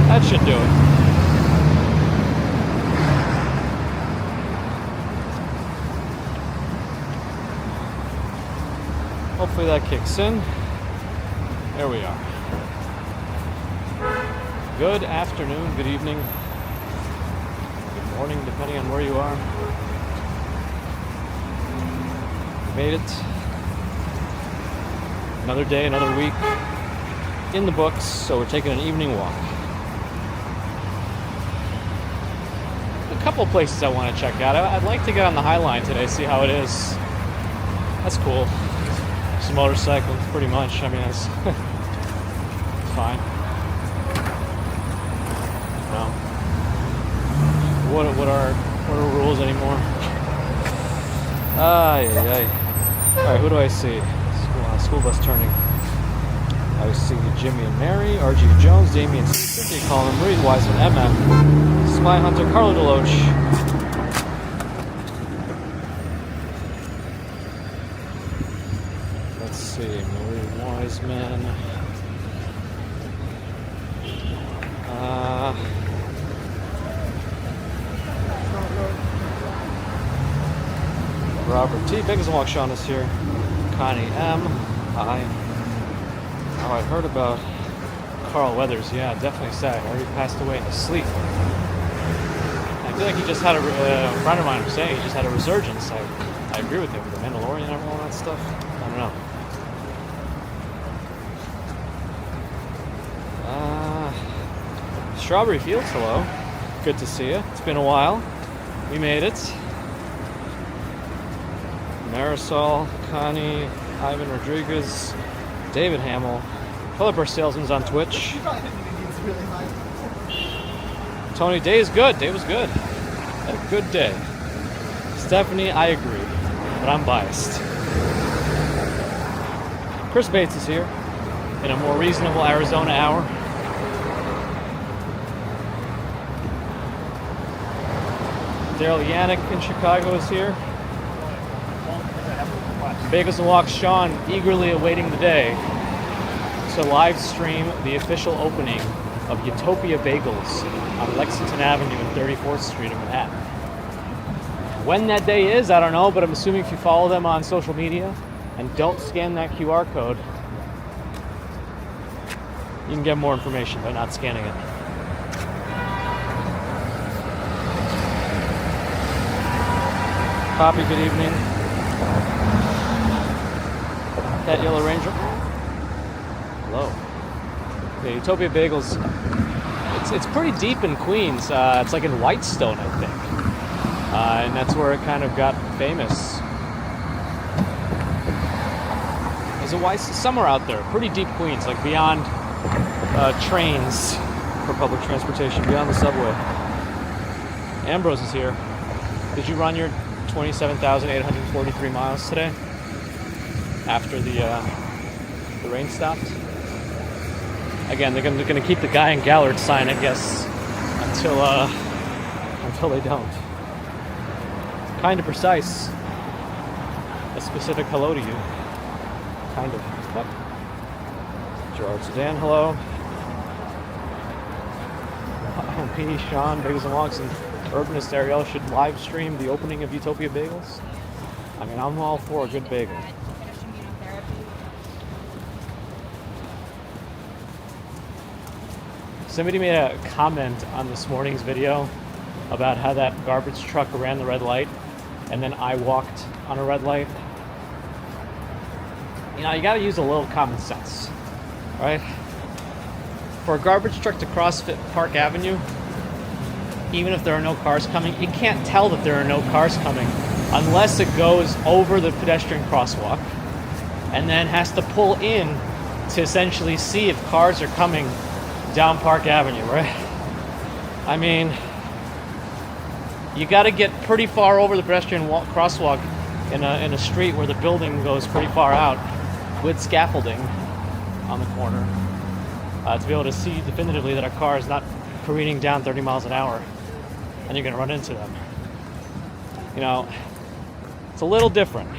That should do it. Hopefully that kicks in. There we are. Good afternoon, good evening, good morning, depending on where you are. Made it. Another day, another week in the books, so we're taking an evening walk. A couple places I want to check out. I'd like to get on the High Line today, see how it is. That's cool. Just a motorcycle, pretty much. I mean, it's fine. No. What are rules anymore? All right, who do I see? School bus turning. I see Jimmy and Mary, RG Jones, Damien, Cynthia Collin, Marie Wiseman, MM, Spy Hunter, Carlo Deloche. Let's see, Marie Wiseman. Robert T. Biggins Walk Sean is here. Connie M. Hi. Oh, I've heard about Carl Weathers. Yeah, definitely sad. He already passed away in his sleep. I feel like he just had a friend of mine was saying he just had a resurgence. I agree with him. The Mandalorian and all that stuff. I don't know. Strawberry Fields, hello. Good to see you. It's been a while. We made it. Marisol, Connie, Ivan Rodriguez, David Hamill, Philip, our salesman's on Twitch. Tony, day is good. Day was good. Had a good day. Stephanie, I agree, but I'm biased. Chris Bates is here in a more reasonable Arizona hour. Daryl Yannick in Chicago is here. Bagels and Walks Sean eagerly awaiting the day to live stream the official opening of Utopia Bagels on Lexington Avenue and 34th Street in Manhattan. When that day is, I don't know, but I'm assuming if you follow them on social media and don't scan that QR code, you can get more information by not scanning it. Poppy, good evening. Cat Yellow Ranger. Hello. The Utopia Bagels. It's pretty deep in Queens. It's like in Whitestone, I think. And that's where it kind of got famous. Is it somewhere out there? Pretty deep Queens, like beyond trains for public transportation, beyond the subway. Ambrose is here. Did you run your 27,843 miles today? After the rain stopped. Again, they're gonna keep the Guy and Gallard sign, I guess, until they don't. Kind of precise. A specific hello to you. Kind of. Yep. Gerard Sedan, hello. P. Sean, Bagels and Walks, and Urbanist Ariel should live stream the opening of Utopia Bagels. I mean, I'm all for a good bagel. Somebody made a comment on this morning's video about how that garbage truck ran the red light and then I walked on a red light. You know, you gotta use a little common sense, right? For a garbage truck to cross Park Avenue, even if there are no cars coming, it can't tell that there are no cars coming unless it goes over the pedestrian crosswalk and then has to pull in to essentially see if cars are coming down Park Avenue, right? I mean, you got to get pretty far over the pedestrian crosswalk in a street where the building goes pretty far out with scaffolding on the corner to be able to see definitively that a car is not careening down 30 miles an hour and you're going to run into them. You know, it's a little different.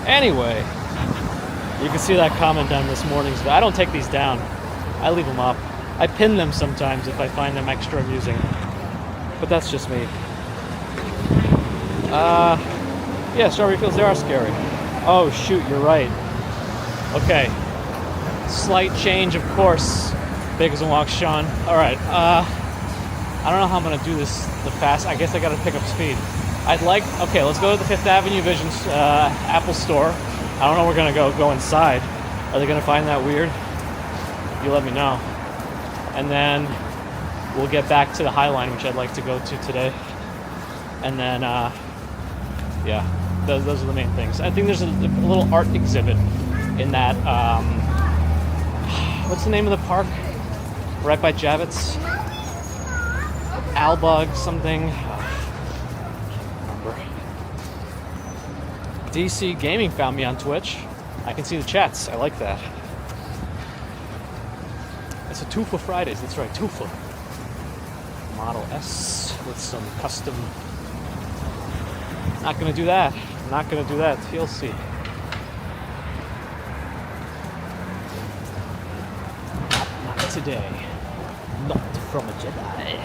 Anyway, you can see that comment on this morning's, but I don't take these down. I leave them up. I pin them sometimes if I find them extra amusing. But that's just me. Yeah, strawberry fields, they are scary. Oh shoot, you're right. Okay. Slight change of course. Bakers and Walks, Sean. Alright, I don't know how I'm gonna do this the fast. I guess I gotta pick up speed. Okay, let's go to the Fifth Avenue Vision Apple store. I don't know, we're gonna go inside. Are they gonna find that weird? You let me know. And then we'll get back to the High Line, which I'd like to go to today. And then, yeah, those are the main things. I think there's a little art exhibit in that, what's the name of the park? Right by Javits? Albug something. DC Gaming found me on Twitch. I can see the chats. I like that. It's a Tufa Fridays. That's right, Tufa. Model S with some custom. Not gonna do that. Not gonna do that. You'll see. Not today. Not from a Jedi.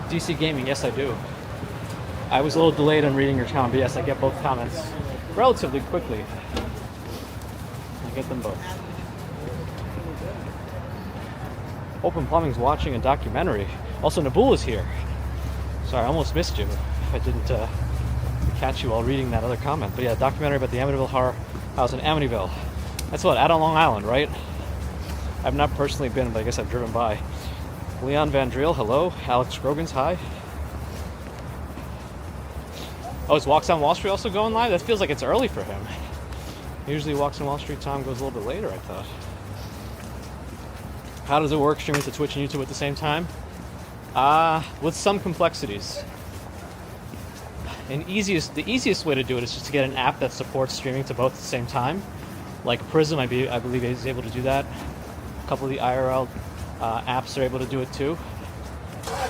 DC Gaming, yes I do. I was a little delayed on reading your comment, but yes, I get both comments relatively quickly. I get them both. Open Plumbing's watching a documentary. Also, Nabul is here. Sorry, I almost missed you if I didn't catch you while reading that other comment. But yeah, documentary about the Amityville Horror House in Amityville. That's what, out on Long Island, right? I've not personally been, but I guess I've driven by. Leon Van Driel, hello. Alex Grogan's, hi. Oh, is Walks on Wall Street also going live? That feels like it's early for him. Usually Walks on Wall Street time goes a little bit later, I thought. How does it work streaming to Twitch and YouTube at the same time? With some complexities. The easiest way to do it is just to get an app that supports streaming to both at the same time. Like Prism, I believe is able to do that. A couple of the IRL apps are able to do it too.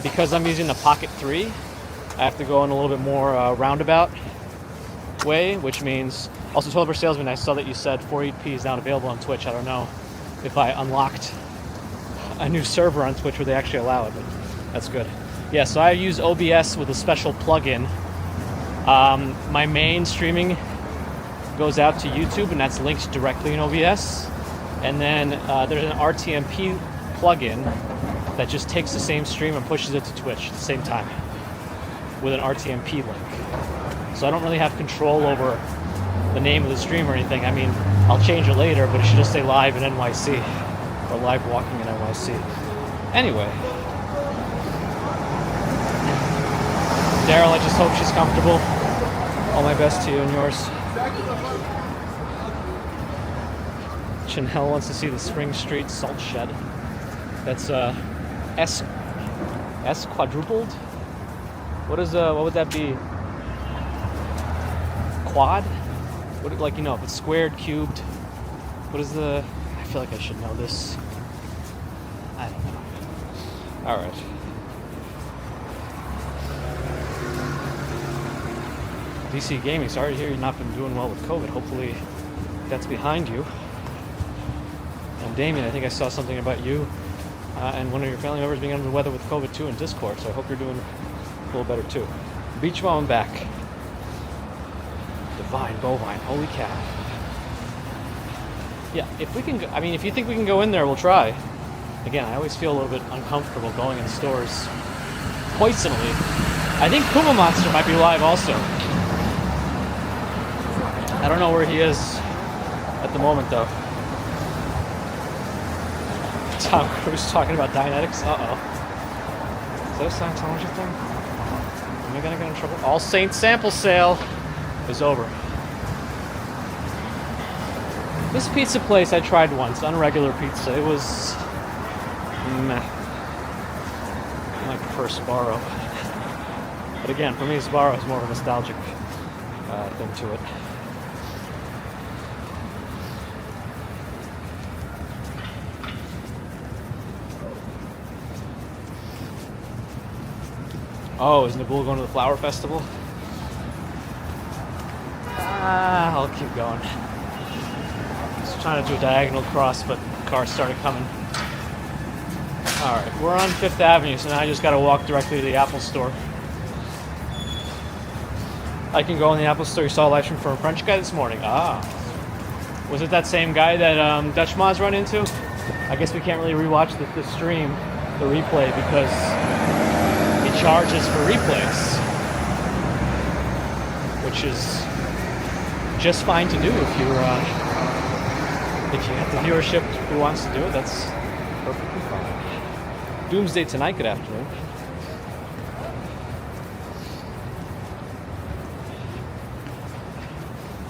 Because I'm using the Pocket 3, I have to go in a little bit more roundabout way, which means also 12-hour salesman. I saw that you said 48p is not available on Twitch. I don't know if I unlocked a new server on Twitch where they actually allow it, but that's good. Yeah, so I use OBS with a special plugin. My main streaming goes out to YouTube, and that's linked directly in OBS. And then there's an RTMP plugin that just takes the same stream and pushes it to Twitch at the same time with an RTMP link. So I don't really have control over the name of the stream or anything. I mean, I'll change it later, but it should just say live in NYC or live walking in NYC. Anyway, Daryl, I just hope she's comfortable. All my best to you and yours. Chanel wants to see the Spring Street Salt Shed. That's S quadrupled. What would that be? Quad? What, like, you know, if it's squared, cubed? What is the? I feel like I should know this. I don't know. All right. DC Gaming, sorry to hear you've not been doing well with COVID. Hopefully that's behind you. And Damien, I think I saw something about you and one of your family members being under the weather with COVID too in Discord, so I hope you're doing a little better too. Beach Mom back. Divine Bovine, holy cow. Yeah, if we can, I mean, if you think we can go in there, we'll try. Again, I always feel a little bit uncomfortable going in stores. Poisonally. I think Puma Monster might be live also. I don't know where he is at the moment, though. Tom Cruise talking about Dianetics? Uh-oh. Is that a Scientology thing? Am I gonna get in trouble? All Saints sample sale is over. This pizza place I tried once, unregular pizza. It was meh. I prefer Sbarro. But again, for me, Sbarro is more of a nostalgic thing to it. Oh, is Nabul going to the flower festival? I'll keep going. Just trying to do a diagonal cross, but cars started coming. Alright, we're on 5th Avenue, so now I just gotta walk directly to the Apple store. I can go in the Apple store. You saw a live stream from a French guy this morning. Ah. Was it that same guy that Dutch Moz run into? I guess we can't really rewatch the stream, the replay, because he charges for replays, which is just fine to do if you have the viewership who wants to do it. That's perfectly fine. Doomsday Tonight. Good afternoon.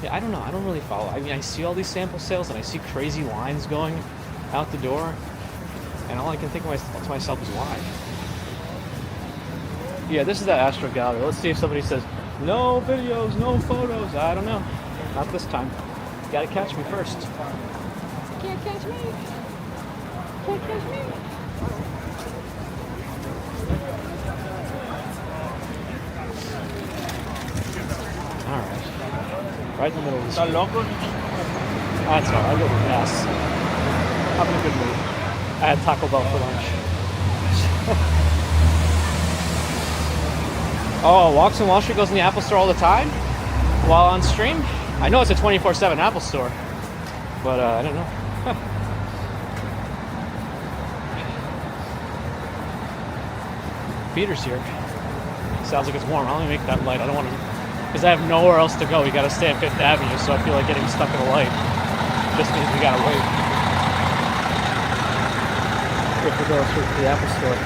Yeah, I don't know. I don't really follow. I mean, I see all these sample sales and I see crazy lines going out the door, and all I can think to myself is why. Yeah, this is that Astro Gallery. Let's see if somebody says, no videos, no photos. I don't know. Not this time. You gotta catch me first. Can't catch me. Can't catch me. Alright. Right in the middle of the street. That's alright. I'll go with gas. I'm in a good mood. I had Taco Bell for lunch. Oh, Walks on Wall Street goes in the Apple store all the time while on stream? I know it's a 24/7 Apple store, but I don't know. Peter's here. Sounds like it's warm. I'll only make that light. I don't want to, because I have nowhere else to go. We got to stay at 5th Avenue, so I feel like getting stuck in a light just means we got to wait. If we go to the Apple store.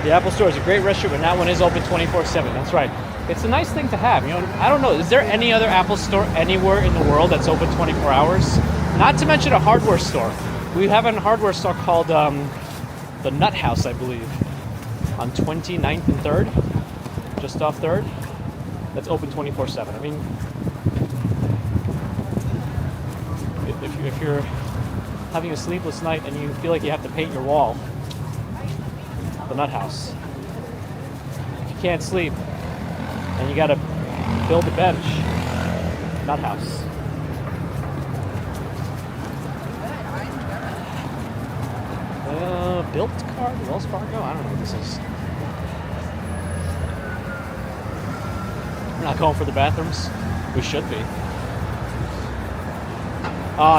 The Apple Store is a great restaurant, but that one is open 24/7. That's right. It's a nice thing to have. You know, I don't know. Is there any other Apple Store anywhere in the world that's open 24 hours? Not to mention a hardware store. We have a hardware store called the Nut House, I believe, on 29th and 3rd, just off 3rd. That's open 24/7. I mean, if you're having a sleepless night and you feel like you have to paint your wall, the Nut House. If you can't sleep and you gotta build a bench, Nut House. Built card, Wells Fargo? I don't know what this is. We're not going for the bathrooms. We should be.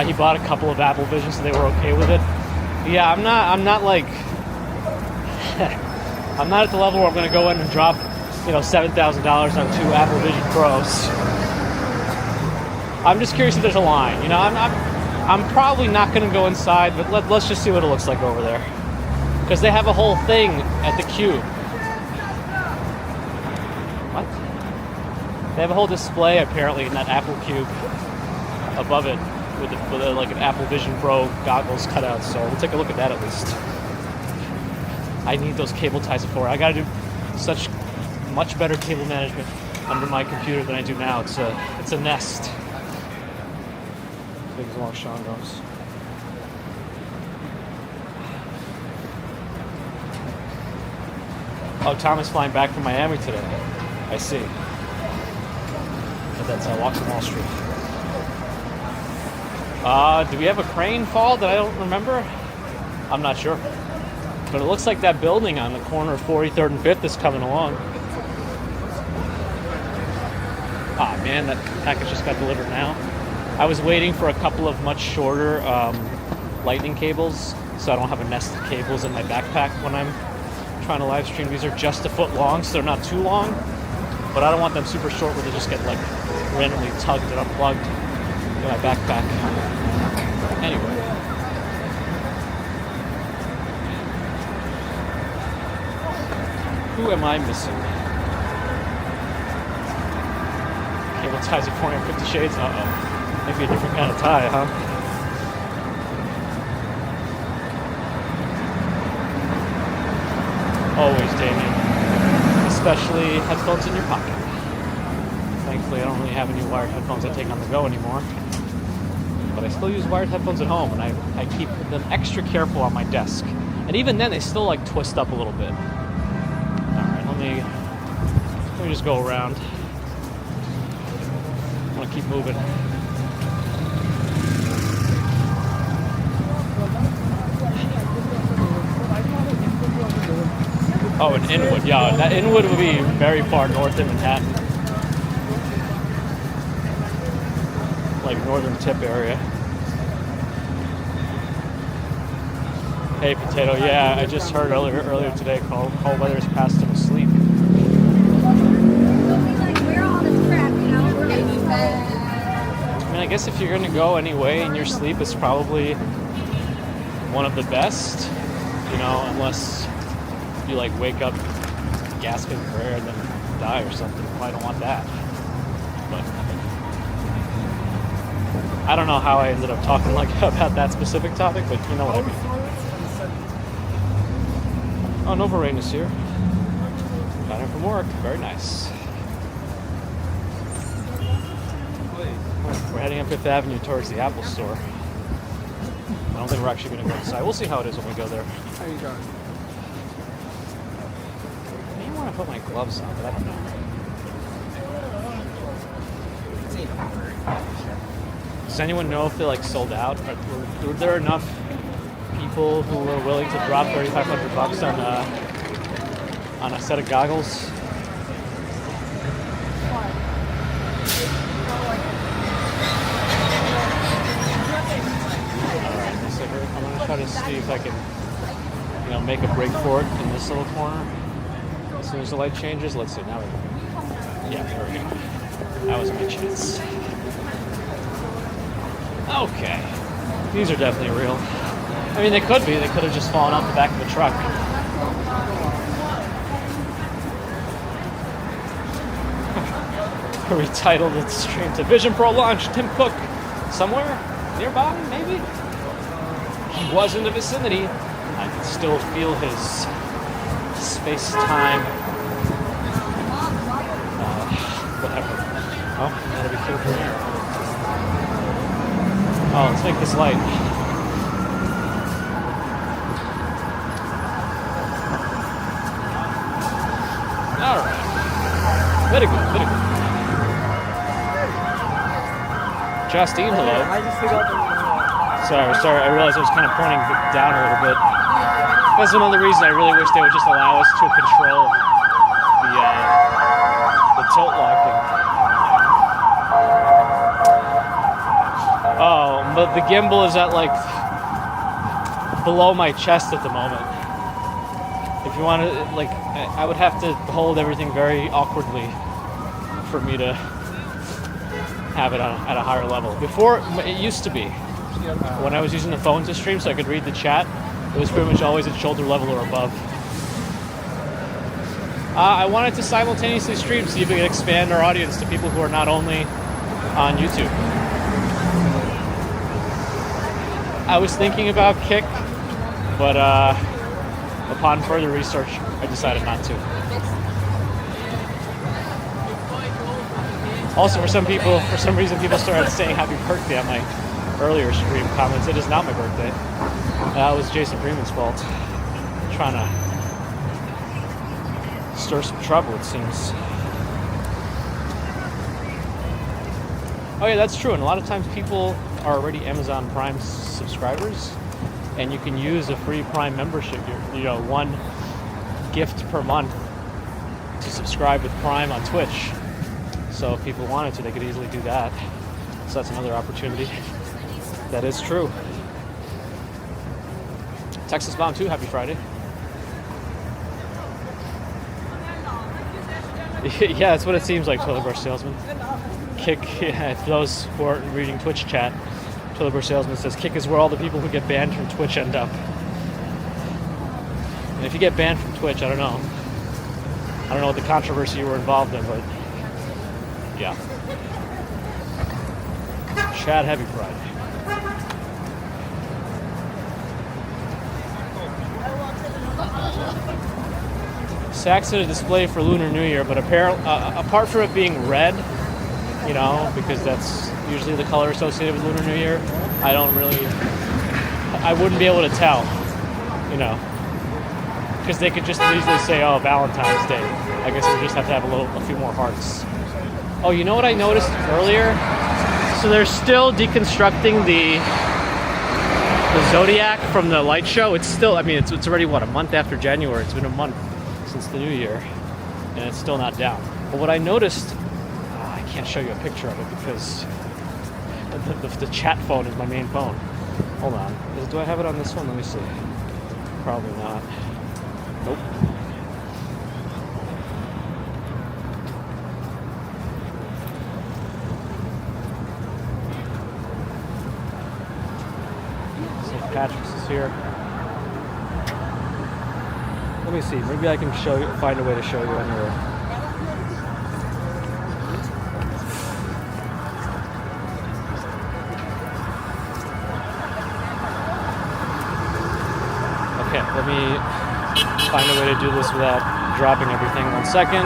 He bought a couple of Apple Visions, so they were okay with it. Yeah, I'm not like I'm not at the level where I'm going to go in and drop, $7,000 on 2 Apple Vision Pros. I'm just curious if there's a line. I'm probably not going to go inside, but let's just see what it looks like over there, because they have a whole thing at the Cube. What? They have a whole display apparently in that Apple Cube above it with like an Apple Vision Pro goggles cut out. So we'll take a look at that at least. I need those cable ties before. I gotta do such much better cable management under my computer than I do now. It's a nest. As big as long as Sean goes. Oh, Tom is flying back from Miami today. I see. But that's Walks on Wall Street. Do we have a crane fall that I don't remember? I'm not sure. But it looks like that building on the corner of 43rd and 5th is coming along. Ah, man, that package just got delivered now. I was waiting for a couple of much shorter lightning cables, so I don't have a nest of cables in my backpack when I'm trying to live stream. These are just a foot long, so they're not too long, but I don't want them super short where they just get like randomly tugged and unplugged in my backpack. Anyway. Who am I missing? Cable ties at 450 shades? Uh-oh. Maybe a different kind of tie, huh? Always, Damien. Especially headphones in your pocket. Thankfully, I don't really have any wired headphones I take on the go anymore. But I still use wired headphones at home, and I keep them extra careful on my desk. And even then, they still like twist up a little bit. Alright, let me just go around. I want to keep moving. Oh, in Inwood, yeah. That Inwood would be very far north in Manhattan. Like northern tip area. Hey, Potato, yeah, I just heard earlier today, cold weather's passed him asleep. I mean, I guess if you're going to go anyway and your sleep is probably one of the best, you know, unless you like wake up gasping for air and then die or something. I don't want that. But I don't know how I ended up talking like about that specific topic, but you know what I mean. Oh, Nova Rain is here. Got him from work. Very nice. We're heading up Fifth Avenue towards the Apple store. I don't think we're actually going to go inside. We'll see how it is when we go there. How you going? I want to put my gloves on, but I don't know. Does anyone know if they like sold out? Were there enough people who were willing to drop $3,500 on a set of goggles? I'm gonna try to see if I can, you know, make a break for it in this little corner. As soon as the light changes, let's see. Now we go. Yeah, there we go. That was my chance. Okay. These are definitely real. I mean, they could be. They could have just fallen off the back of the truck. Retitled its stream to Vision Pro launch. Tim Cook. Somewhere nearby, maybe? He was in the vicinity. I could still feel his space-time, whatever. Oh, gotta be careful here. Oh, let's make this light. Alright. Very good, very good. Justine, hello. I just figured out Sorry, I realized I was kind of pointing down a little bit. That's another reason I really wish they would just allow us to control the tilt locking. Oh, but the gimbal is at like below my chest at the moment. If you want to, like, I would have to hold everything very awkwardly for me to have it at a higher level. Before, it used to be. When I was using the phone to stream so I could read the chat, it was pretty much always at shoulder level or above. I wanted to simultaneously stream, see if we could expand our audience to people who are not only on YouTube. I was thinking about Kick, but upon further research, I decided not to. Also, for some reason, people started saying happy birthday on my earlier stream comments. It is not my birthday. That was Jason Freeman's fault. Trying to stir some trouble, it seems. Oh yeah, that's true. And a lot of times people are already Amazon Prime subscribers, and you can use a free Prime membership. You know, one gift per month to subscribe with Prime on Twitch. So if people wanted to, they could easily do that. So that's another opportunity. That is true. Texas Bound 2, happy Friday. Yeah, that's what it seems like, toilet brush salesman. Kick, yeah, for those who aren't reading Twitch chat, toilet brush salesman says kick is where all the people who get banned from Twitch end up. And if you get banned from Twitch, I don't know what the controversy you were involved in, but yeah. Chad Heavy Friday. Saks had a display for Lunar New Year, but apart from it being red, you know, because that's usually the color associated with Lunar New Year, I wouldn't be able to tell, you know, because they could just easily say, oh, Valentine's Day. I guess we just have to have a few more hearts. Oh, you know what I noticed earlier? So they're still deconstructing the Zodiac from the light show. It's still, I mean, it's already, what, a month after January. It's been a month since the new year, and it's still not down. But what I noticed, I can't show you a picture of it because the chat phone is my main phone. Hold on. Do I have it on this one? Let me see. Probably not. Nope. St. Patrick's is here. Let me see. Maybe I can find a way to show you anywhere. Okay, let me find a way to do this without dropping everything. 1 second.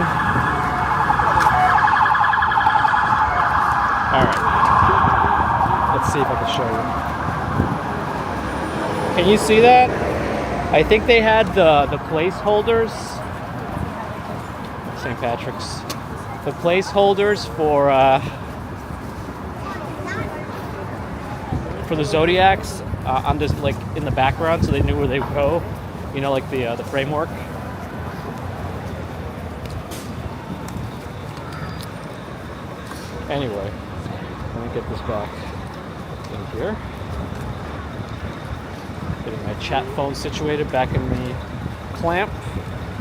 Alright. Let's see if I can show you. Can you see that? I think they had the placeholders. St. Patrick's. The placeholders for the Zodiacs on just like in the background, so they knew where they would go. You know, like the framework. Anyway, let me get this back in here. Getting my chat phone situated back in the clamp.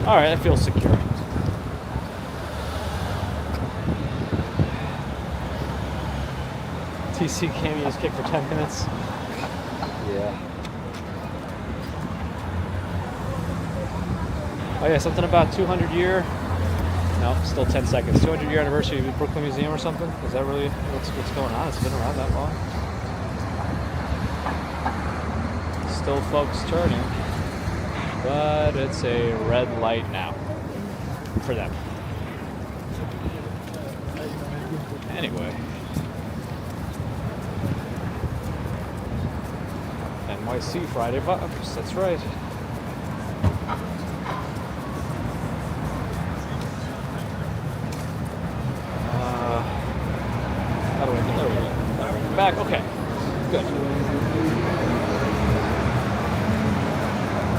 All right, that feels secure. TC cameos kick for 10 minutes. Yeah. Oh yeah, something about 200 year. No, still 10 seconds. 200 year anniversary of the Brooklyn Museum or something. Is that really what's going on? It's been around that long. Still folks turning, but it's a red light now for them. Anyway, NYC Friday vibes, that's right. How do I get there? We go. Back, okay, good.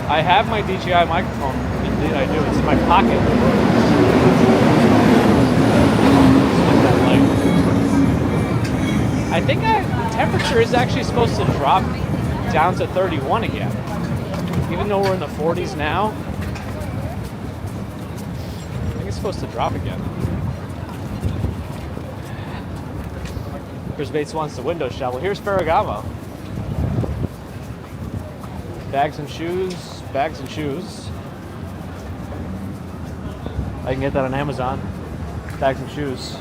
I have my DJI microphone. Indeed, I do. It's in my pocket. I think the temperature is actually supposed to drop down to 31 again. Even though we're in the 40s now, I think it's supposed to drop again. Chris Bates wants the window shovel. Here's Ferragamo. Bags and shoes. Bags and shoes. I can get that on Amazon. Bags and shoes.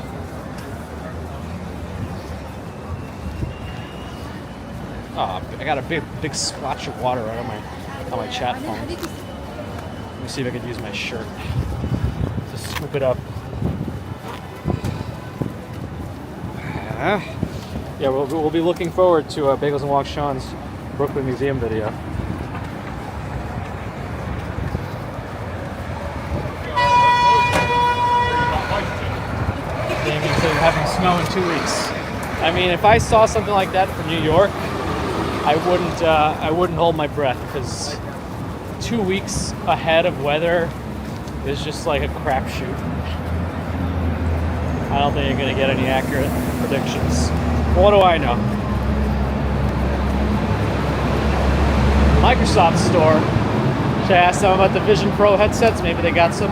Oh, I got a big splotch of water right on my chat phone. Let me see if I could use my shirt to scoop it up. Yeah, we'll be looking forward to Bagels and Walk Sean's Brooklyn Museum video. Having snow in 2 weeks. I mean, if I saw something like that from New York, I wouldn't hold my breath, because 2 weeks ahead of weather is just like a crapshoot. I don't think you're gonna get any accurate predictions. What do I know? Microsoft store. Should I ask them about the Vision Pro headsets? Maybe they got some,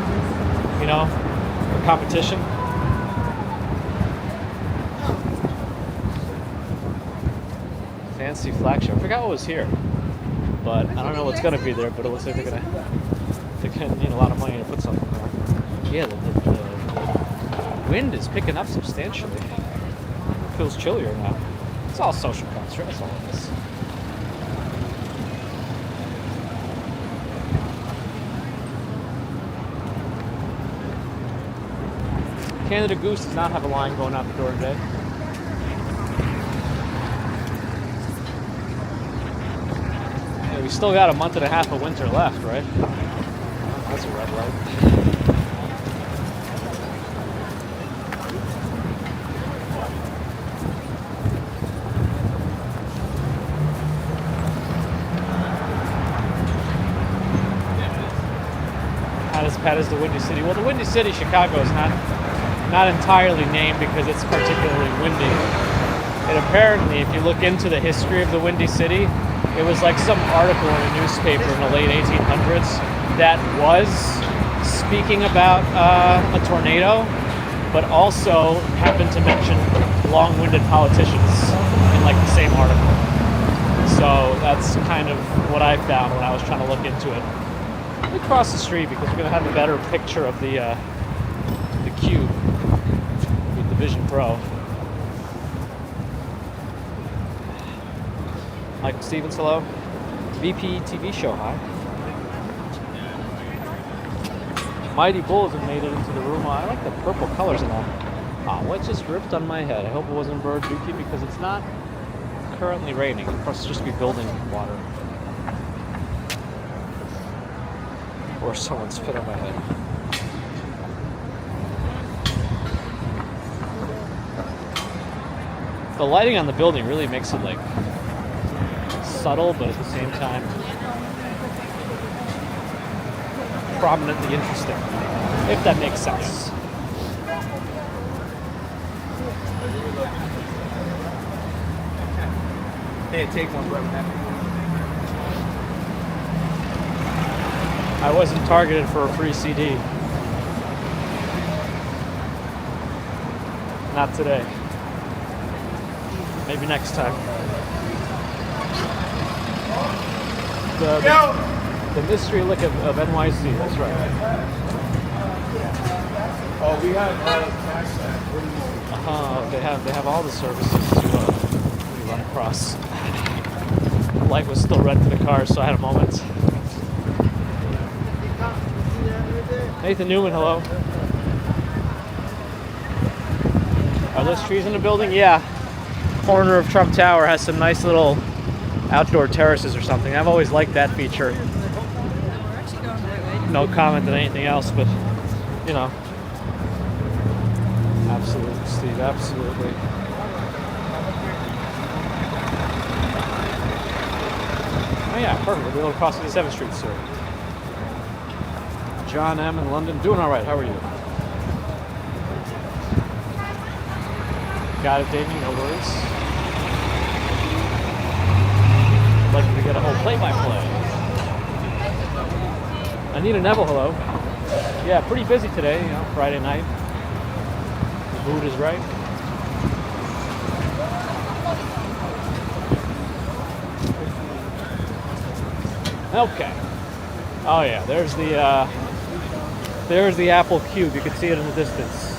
you know, A competition. Fancy flag show. I forgot what was here, but I don't know what's gonna be there. But it looks like they're gonna need a lot of money to put something there. Yeah, the wind is picking up substantially. It feels chillier now. It's all social construct. That's all it is. Canada Goose does not have a line going out the door today. Yeah, we still got a month and a half of winter left, right? Oh, that's a red light. How does the Windy City? Well, the Windy City, Chicago, is not entirely named because it's particularly windy. And apparently, if you look into the history of the Windy City, it was like some article in a newspaper in the late 1800s that was speaking about a tornado, but also happened to mention long-winded politicians in like the same article. So that's kind of what I found when I was trying to look into it. Let me cross the street because we're going to have a better picture of the Cube with the Vision Pro. Michael Stevens, hello. VP TV show, hi. Mighty Bulls have made it into the room. I like the purple colors and all. Ah, what just ripped on my head? I hope it wasn't bird dookie because it's not currently raining. It must just be building water. Or someone spit on my head. The lighting on the building really makes it like subtle, but at the same time prominently interesting, if that makes sense. Hey, take one, brother. I wasn't targeted for a free CD. Not today. Maybe next time. The mystery look of NYC, that's right. Oh, we have They have all the services to run across. The light was still red for the car, so I had a moment. Nathan Newman, hello. Are those trees in the building? Yeah. Corner of Trump Tower has some nice little outdoor terraces or something. I've always liked that feature. No comment on anything else, but you know. Absolutely, Steve, absolutely. Oh yeah, perfect. We'll be able to cross 57th Street soon. John M. in London. Doing all right. How are you? Got it, Davey. No worries. I'd like you to get a whole play-by-play. Anita Neville, hello. Yeah, pretty busy today. You know, Friday night. The mood is right. Okay. Oh yeah, there's the Apple Cube. You can see it in the distance.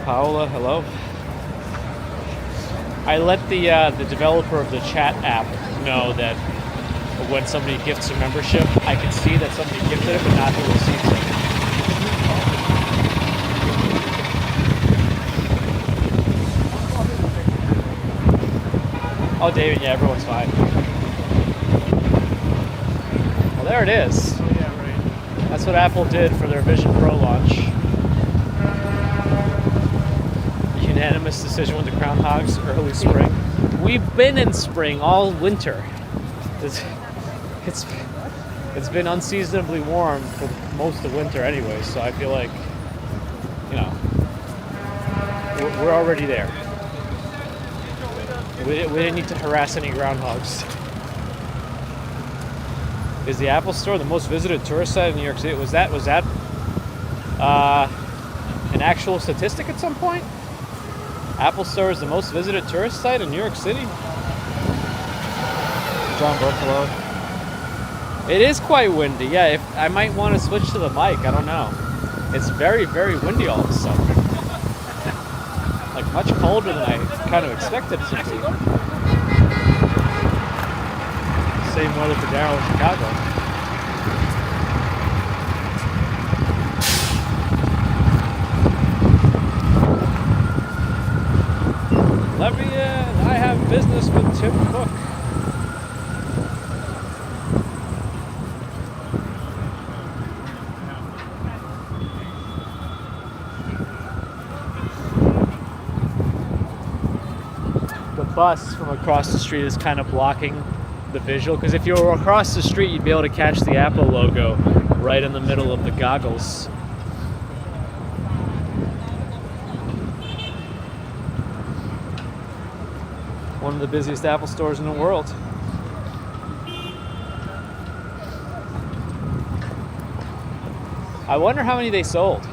Paola, hello. I let the developer of the chat app know that when somebody gifts a membership, I can see that somebody gifted it, but not who receives it. Oh, David, yeah, everyone's fine. Well, there it is. Oh, yeah, right. That's what Apple did for their Vision Pro launch. Unanimous decision with the groundhogs, early spring. We've been in spring all winter. It's been unseasonably warm for most of winter anyway, so I feel like you know, we're already there. We didn't need to harass any groundhogs. Is the Apple Store the most visited tourist site in New York City? Was that an actual statistic at some point? Apple Store is the most visited tourist site in New York City? John Buffalo. It is quite windy. Yeah, if I might want to switch to the mic. I don't know. It's very, very windy all of a sudden. Like much colder than I kind of expected it to be. Same weather for Daryl in Chicago. Let me in. I have business with Tim Cook. The bus from across the street is kind of blocking the visual, because if you were across the street, you'd be able to catch the Apple logo right in the middle of the goggles. One of the busiest Apple stores in the world. I wonder how many they sold.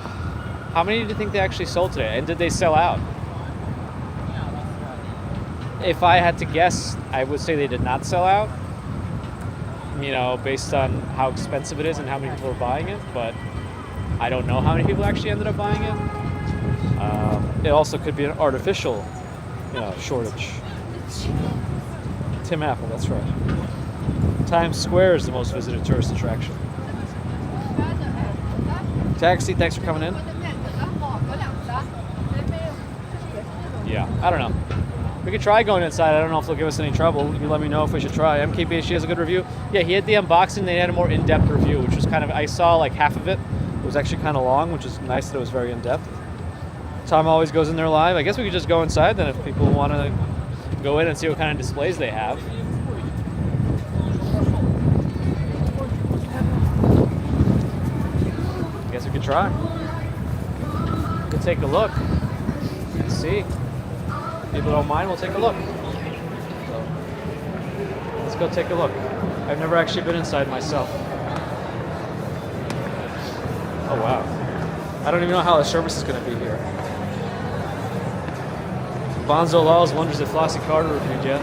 How many do you think they actually sold today? And did they sell out? If I had to guess, I would say they did not sell out. You know, based on how expensive it is and how many people are buying it. But I don't know how many people actually ended up buying it. It also could be an artificial, you know, shortage. Tim Apple, that's right. Times Square is the most visited tourist attraction. Taxi, thanks for coming in. Yeah, I don't know. We could try going inside. I don't know if they'll give us any trouble. You let me know if we should try. MKBHD has a good review. Yeah, he had the unboxing. They had a more in-depth review, which was kind of, I saw like half of it. It was actually kind of long, which is nice that it was very in-depth. Tom always goes in there live. I guess we could just go inside then if people want to go in and see what kind of displays they have. I guess we could try. We could take a look and see. If people don't mind, we'll take a look. So, let's go take a look. I've never actually been inside myself. Oh wow. I don't even know how the service is going to be here. Bonzo Laws wonders if Flossie Carter reviewed yet.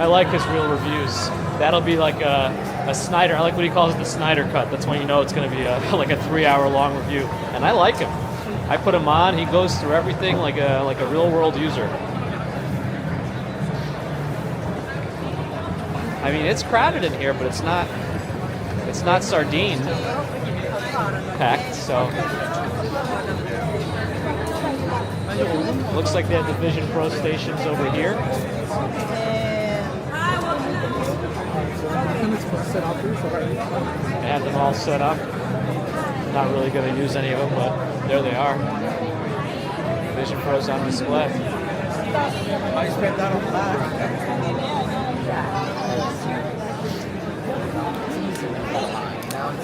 I like his real reviews. That'll be like a Snyder. I like what he calls it, the Snyder cut. That's when you know it's going to be like a 3-hour long review. And I like him. I put him on. He goes through everything like a real world user. I mean, it's crowded in here, but it's not sardine packed. So looks like they have the Vision Pro stations over here. They have them all set up. Not really going to use any of them, but there they are. Vision Pro's on display. I spent that on the back.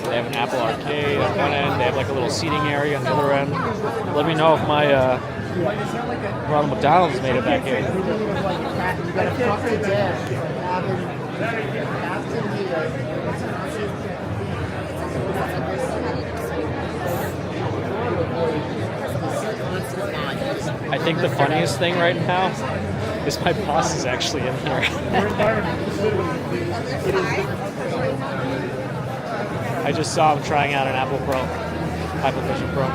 They have an Apple Arcade on one end. They have like a little seating area on the other end. Let me know if my Ronald McDonald's made it back here. I think the funniest thing right now is my boss is actually in here. I just saw him trying out an Apple Vision Pro.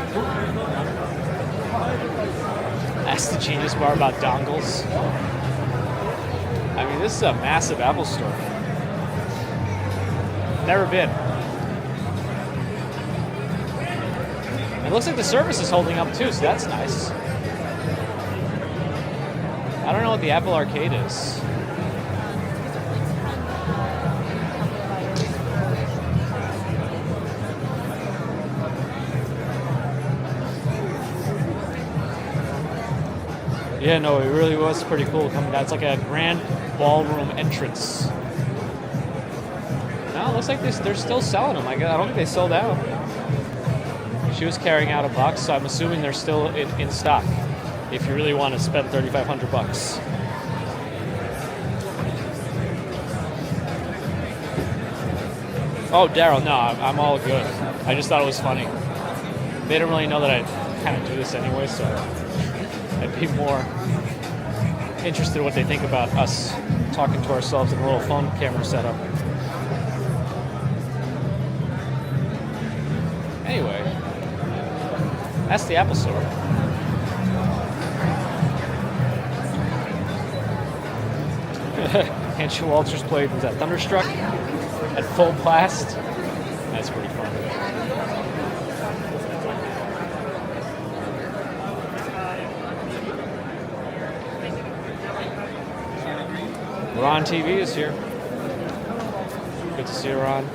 That's the genius part about dongles. I mean, this is a massive Apple store. Never been. It looks like the service is holding up too, so that's nice. I don't know what the Apple Arcade is. Yeah, no, it really was pretty cool coming down. It's like a grand ballroom entrance. No, it looks like they're still selling them. I don't think they sold out. She was carrying out a box, so I'm assuming they're still in stock if you really want to spend $3,500. Oh, Daryl, no, I'm all good. I just thought it was funny. They don't really know that I kind of do this anyway, so I'd be more interested in what they think about us talking to ourselves in a little phone camera setup. Anyway, that's the Apple Store. Andrew Walters played, was that Thunderstruck? At full blast. That's pretty fun. Ron TV is here. Good to see you, Ron.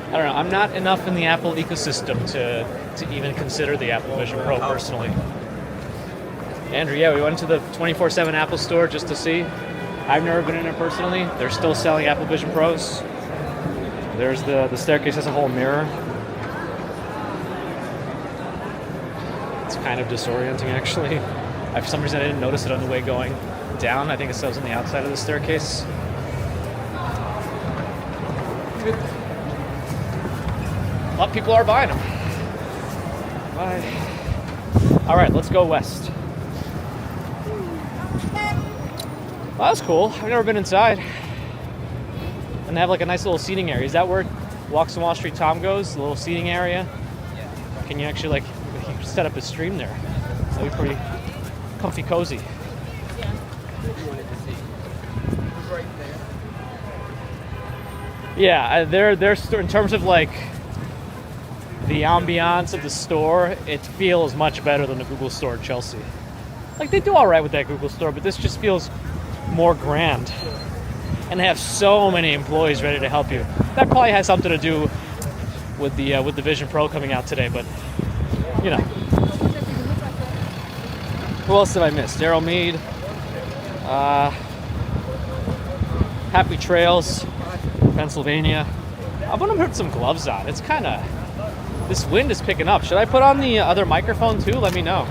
I don't know. I'm not enough in the Apple ecosystem to even consider the Apple Vision Pro personally. Andrew, yeah, we went to the 24/7 Apple Store just to see. I've never been in it personally. They're still selling Apple Vision Pros. There's the staircase has a whole mirror. It's kind of disorienting, actually. For some reason, I didn't notice it on the way going down. I think it says on the outside of the staircase. A lot of people are buying them. Bye. All right, let's go west. Well, that's cool. I've never been inside. And they have like a nice little seating area. Is that where Walks on Wall Street Tom goes? The little seating area? Yeah. Can you actually like set up a stream there? That'd be pretty comfy cozy. Yeah. Right there. Yeah, they're in terms of like the ambiance of the store, it feels much better than the Google store in Chelsea. Like they do all right with that Google store, but this just feels more grand. And they have so many employees ready to help you. That probably has something to do with the Vision Pro coming out today, but you know. Who else did I miss? Daryl Mead. Happy Trails, Pennsylvania. I'm gonna put some gloves on. It's kind of, this wind is picking up. Should I put on the other microphone too? Let me know.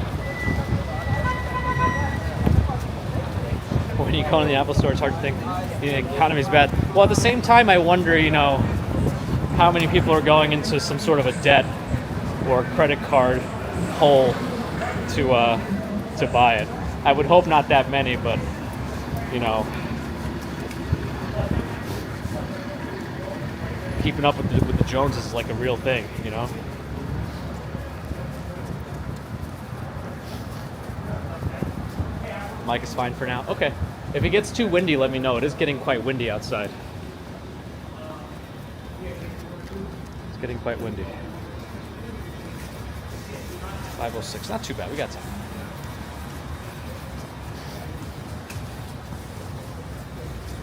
When you go in the Apple Store, it's hard to think the economy's bad. Well, at the same time, I wonder, you know, how many people are going into some sort of a debt or credit card hole to buy it. I would hope not that many, but you know, keeping up with the Joneses is like a real thing, you know. Mic is fine for now. Okay. If it gets too windy, let me know. It is getting quite windy outside. It's getting quite windy. 5:06. Not too bad. We got time.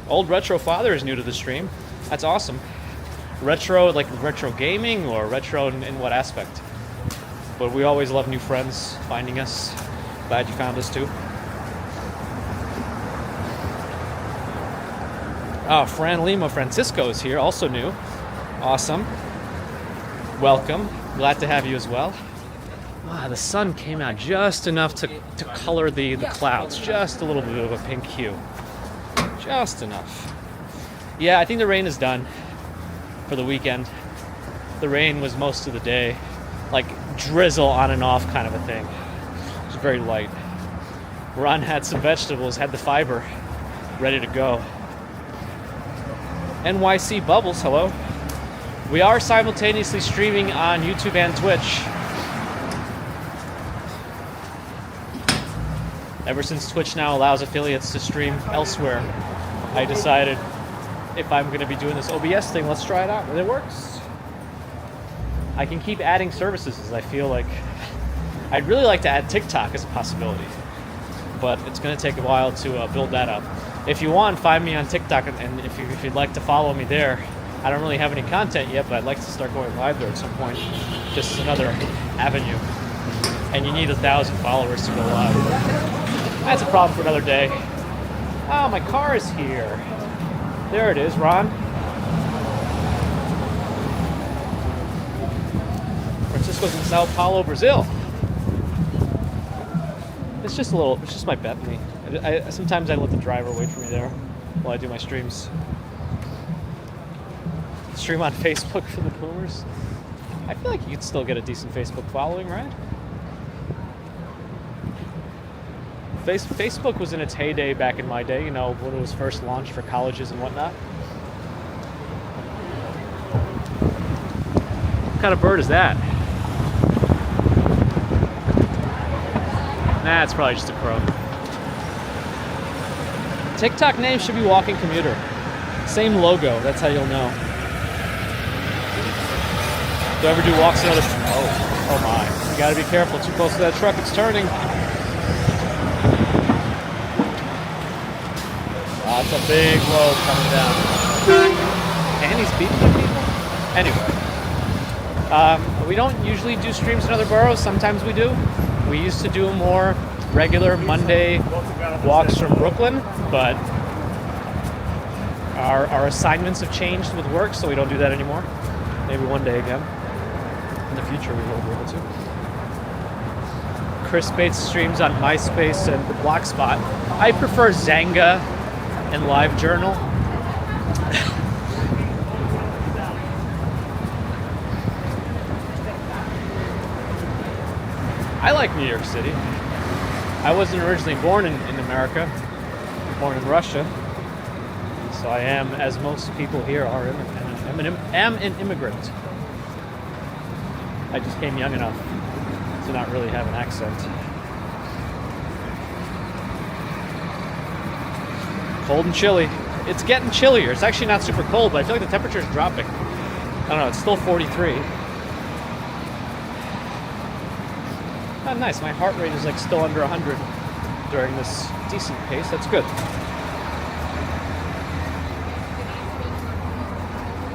Old Retro Father is new to the stream. That's awesome. Retro, like retro gaming, or retro in what aspect? But we always love new friends finding us. Glad you found us too. Oh, Fran Lima Francisco is here, also new. Awesome. Welcome. Glad to have you as well. Wow, the sun came out just enough to color the clouds. Just a little bit of a pink hue. Just enough. Yeah, I think the rain is done for the weekend. The rain was most of the day. Like drizzle on and off kind of a thing. It was very light. Ron had some vegetables, had the fiber ready to go. NYC Bubbles, hello. We are simultaneously streaming on YouTube and Twitch. Ever since Twitch now allows affiliates to stream elsewhere, I decided if I'm going to be doing this OBS thing, let's try it out. And it works. I can keep adding services as I feel like. I'd really like to add TikTok as a possibility, but it's going to take a while to build that up. If you want, find me on TikTok, and if you'd like to follow me there. I don't really have any content yet, but I'd like to start going live there at some point. Just another avenue. And you need 1,000 followers to go live. That's a problem for another day. Oh, my car is here. There it is, Ron. Mexico's in Sao Paulo, Brazil. It's just my Bethany. Sometimes I let the driver wait for me there while I do my streams. Stream on Facebook for the boomers. I feel like you could still get a decent Facebook following, right? Facebook was in its heyday back in my day, you know, when it was first launched for colleges and whatnot. What kind of bird is that? Nah, it's probably just a crow. TikTok name should be Walking Commuter. Same logo, that's how you'll know. Do you ever do walks in other... Oh my. You gotta be careful, too close to that truck, it's turning. That's a big load coming down. Can these people be people? Anyway. We don't usually do streams in other boroughs, sometimes we do. We used to do more regular Monday walks from Brooklyn, but our assignments have changed with work, so we don't do that anymore. Maybe one day again. In the future, we will be able to. Chris Bates streams on MySpace and the Blogspot. I prefer Zanga and LiveJournal. I like New York City. I wasn't originally born in America, born in Russia. So I am, as most people here are, am an immigrant. I just came young enough to not really have an accent. Cold and chilly. It's getting chillier. It's actually not super cold, but I feel like the temperature is dropping. I don't know, it's still 43. Oh, nice. My heart rate is like still under 100 during this decent pace. That's good.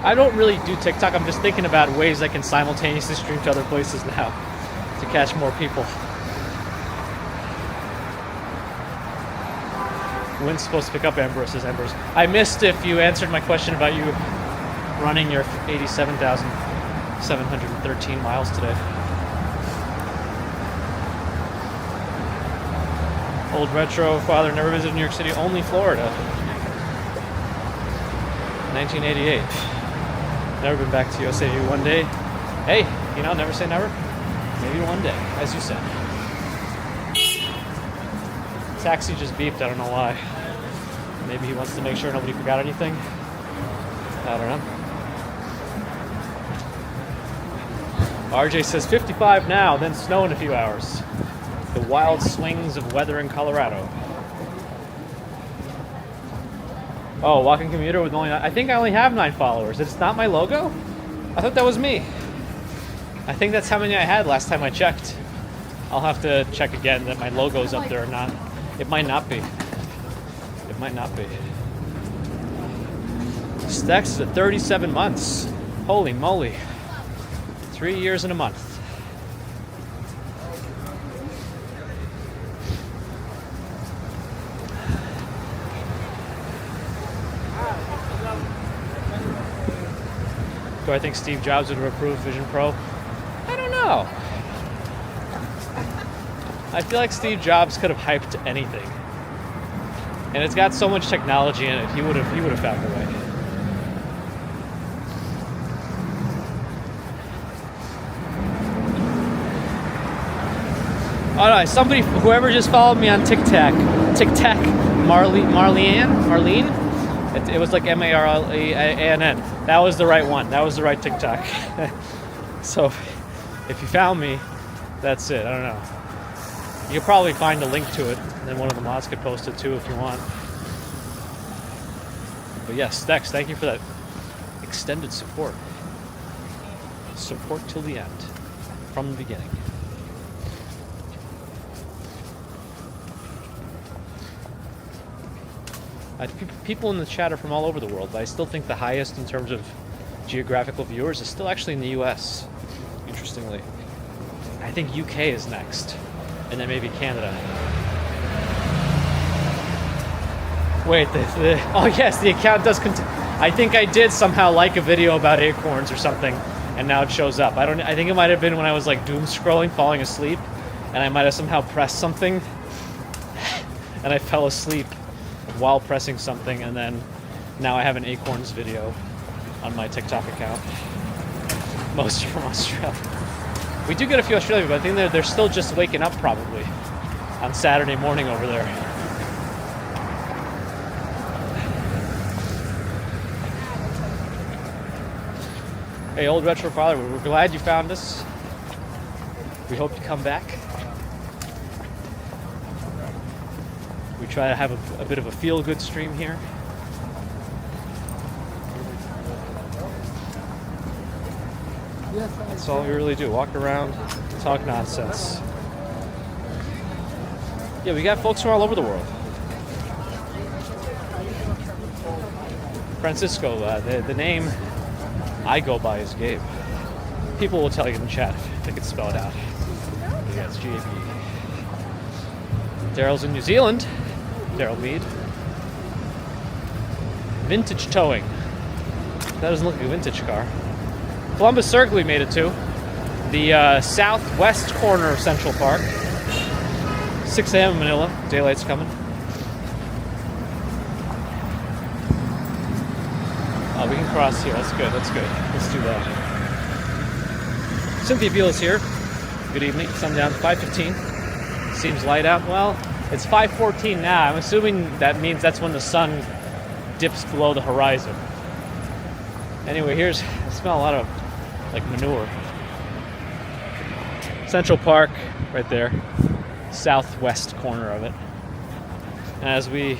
I don't really do TikTok. I'm just thinking about ways I can simultaneously stream to other places now to catch more people. When's supposed to pick up Ambrose? Says Ambrose. I missed if you answered my question about you running your 87,713 miles today. Old retro father never visited New York City, only Florida. 1988. Never been back to USA one day. Hey, you know, never say never. Maybe one day, as you said. Taxi just beeped, I don't know why. Maybe he wants to make sure nobody forgot anything. I don't know. RJ says 55 now, then snow in a few hours. The wild swings of weather in Colorado. Oh, Walking Commuter with only... I think I only have 9 followers. It's not my logo? I thought that was me. I think that's how many I had last time I checked. I'll have to check again that my logo's up there or not. It might not be. It might not be. Stacks is at 37 months. Holy moly. 3 years and a month. Do I think Steve Jobs would have approved Vision Pro? I don't know. I feel like Steve Jobs could have hyped anything. And it's got so much technology in it, he would have found a way. Oh no, somebody, whoever just followed me on TikTok, Marlene? It was like Marleann. That was the right one. That was the right TikTok. So, if you found me, that's it. I don't know. You'll probably find a link to it, and then one of the mods could post it too if you want. But yes, Dex, thank you for that extended support. Support till the end, from the beginning. People in the chat are from all over the world, but I still think the highest in terms of geographical viewers is still actually in the US, interestingly. I think UK is next, and then maybe Canada. Wait, oh yes, the account does I think I did somehow like a video about acorns or something, and now it shows up. I think it might have been when I was like doom scrolling, falling asleep, and I might have somehow pressed something, and I fell asleep while pressing something, and then now I have an Acorns video on my TikTok account. Most are from Australia. We do get a few Australians, but I think they're still just waking up probably on Saturday morning over there. Hey, old retro father, we're glad you found us. We hope you come back. We try to have a bit of a feel-good stream here. That's all we really do. Walk around, talk nonsense. Yeah, we got folks from all over the world. Francisco, the name I go by is Gabe. People will tell you in the chat if they can spell it out. Yeah, it's G-A-B. Daryl's in New Zealand. Daryl Mead. Vintage towing. That doesn't look like a vintage car. Columbus Circle we made it to. The southwest corner of Central Park. 6 a.m. in Manila. Daylight's coming. We can cross here. That's good. That's good. Let's do that. Cynthia Beale is here. Good evening. Sundown 5:15. Seems light out. Well, it's 5:14 now. I'm assuming that means that's when the sun dips below the horizon. Anyway, I smell a lot of like manure. Central Park, right there. Southwest corner of it. And as we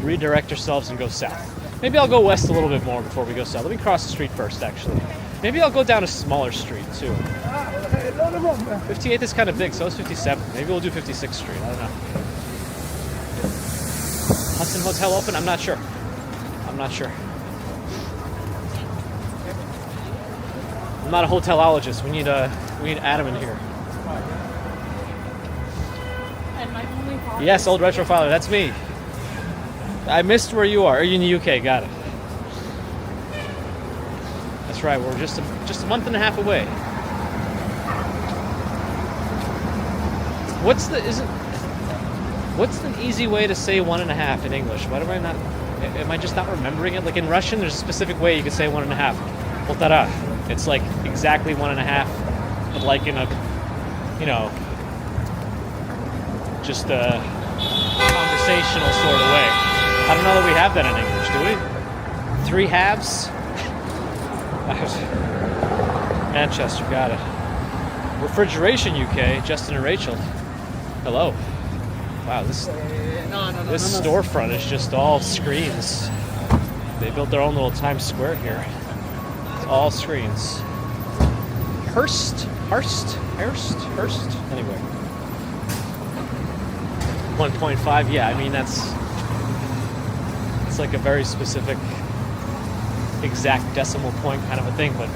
redirect ourselves and go south. Maybe I'll go west a little bit more before we go south. Let me cross the street first, actually. Maybe I'll go down a smaller street, too. 58th is kind of big, so is 57. Maybe we'll do 56th Street. I don't know. Hudson Hotel open? I'm not sure. I'm not a hotelologist. We need Adam in here. Yes, old retro father. That's me. I missed where you are. Are you in the UK? Got it. That's right. We're just a month and a half away. What's the easy way to say 1.5 in English? Why am I just not remembering it? Like in Russian, there's a specific way you can say 1.5. Poltara. It's like exactly 1.5, but like in a, just a conversational sort of way. I don't know that we have that in English, do we? 3 halves? Manchester, got it. Refrigeration UK, Justin and Rachel. Hello. Wow, this storefront is just all screens. They built their own little Times Square here. It's all screens. Hearst? Anyway. 1.5, yeah, I mean it's like a very specific exact decimal point kind of a thing, but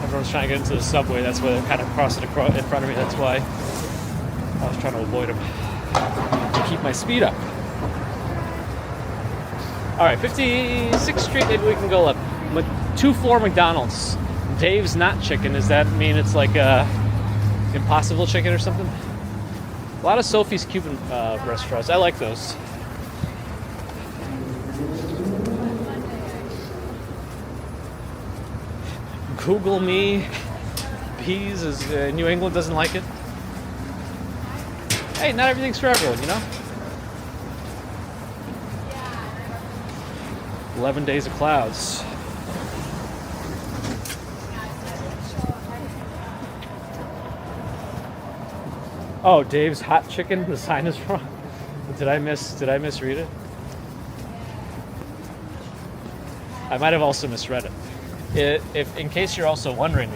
everyone's trying to get into the subway. That's why they're kind of crossing in front of me. That's why I was trying to avoid them to keep my speed up. All right, 56th Street, maybe we can go up. 2-floor McDonald's. Dave's Not Chicken, does that mean it's like Impossible Chicken or something? A lot of Sophie's Cuban restaurants. I like those. Google me. Peas is New England doesn't like it. Hey, not everything's for everyone, 11 days of clouds. Oh, Dave's Hot Chicken. The sign is wrong. Did I misread it? I might have also misread it. If in case you're also wondering,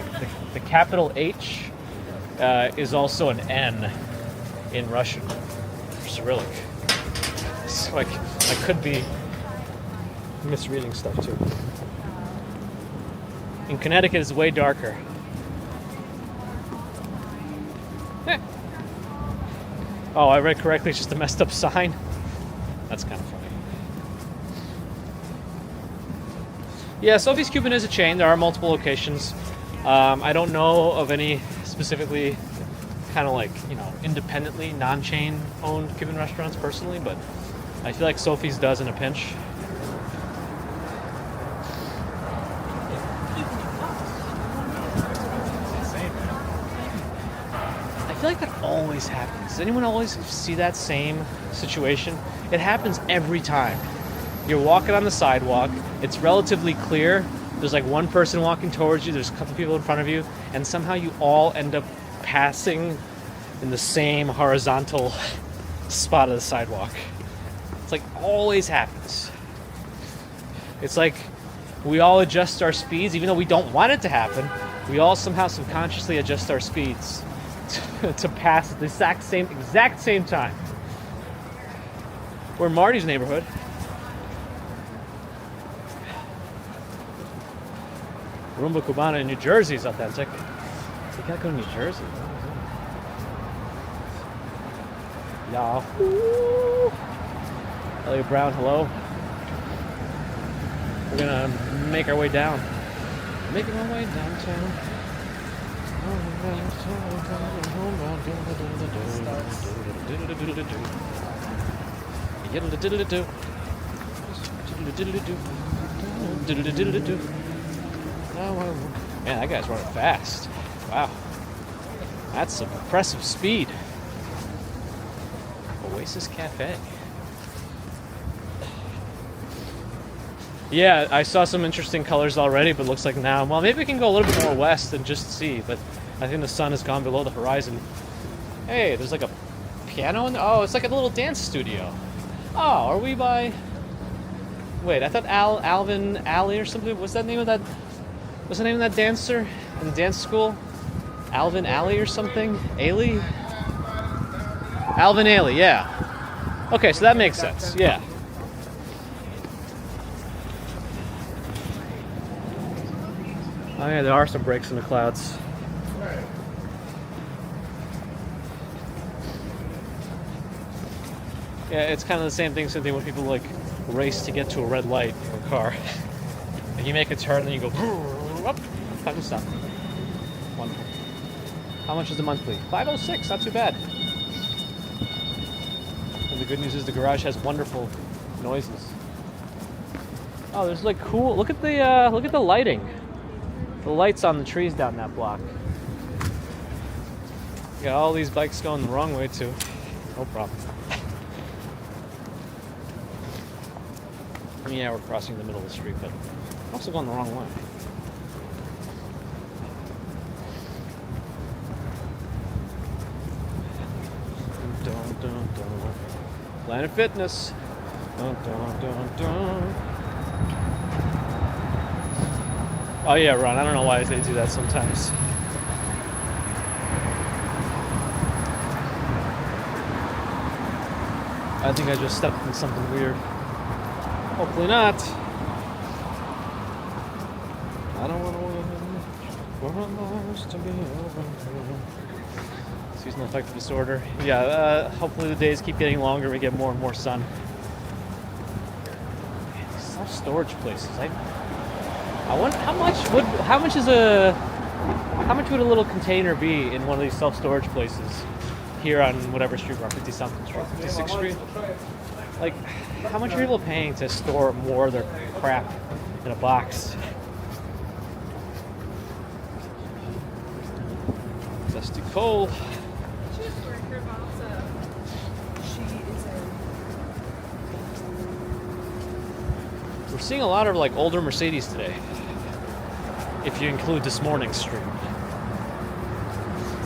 the capital H is also an N in Russian, Cyrillic. So I could be misreading stuff too. In Connecticut, it's way darker. Oh, I read correctly. It's just a messed up sign. That's kind of funny. Yeah, Sophie's Cuban is a chain. There are multiple locations. I don't know of any specifically kind of like, you know, independently, non-chain owned Cuban restaurants personally, but I feel like Sophie's does in a pinch. I feel like that always happens. Does anyone always see that same situation? It happens every time. You're walking on the sidewalk, it's relatively clear, there's like one person walking towards you, there's a couple people in front of you, and somehow you all end up passing in the same horizontal spot of the sidewalk. It's like always happens. It's like we all adjust our speeds, even though we don't want it to happen. We all somehow subconsciously adjust our speeds to pass at the exact same time. We're in Marty's neighborhood. Rumba Cubana in New Jersey is authentic. We gotta go to New Jersey. Yahoo! Elliot Brown, hello. We're gonna make our way down. Making our way downtown. Man, that guy's running fast. Wow. That's some impressive speed. Oasis Cafe. Yeah, I saw some interesting colors already, but looks like now, well, maybe we can go a little bit more west and just see, but I think the sun has gone below the horizon. Hey, there's like a piano in there. Oh, it's like a little dance studio. Oh, are we by... Wait, I thought Alvin Alley or something. What's the name of that dancer in the dance school? Alvin Alley or something? Ailey? Alvin Ailey, yeah. Okay, so that makes sense, yeah. Oh yeah, there are some breaks in the clouds. Yeah, it's kind of the same thing when people like race to get to a red light in a car. Like you make a turn, then you go, up, time to stop. Wonderful. How much is the monthly? $506, not too bad. And the good news is the garage has wonderful noises. Oh, there's like cool. Look at the lighting. The lights on the trees down that block. You got all these bikes going the wrong way too. No problem. I mean, yeah, we're crossing the middle of the street, but also going the wrong way. Dun, dun, dun. Planet Fitness. Dun, dun, dun, dun. Oh yeah, Ron, I don't know why they do that sometimes. I think I just stepped in something weird. Hopefully not. I don't want to win for our lives to be over. Seasonal affective disorder. Yeah, hopefully the days keep getting longer, we get more and more sun. Man, these self-storage places. I wonder how much would a little container be in one of these self-storage places here on whatever street we're on, 50-something street, 56th Street? Like, how much are people paying to store more of their crap in a box? Dusty coal. We're seeing a lot of like older Mercedes today, if you include this morning's stream.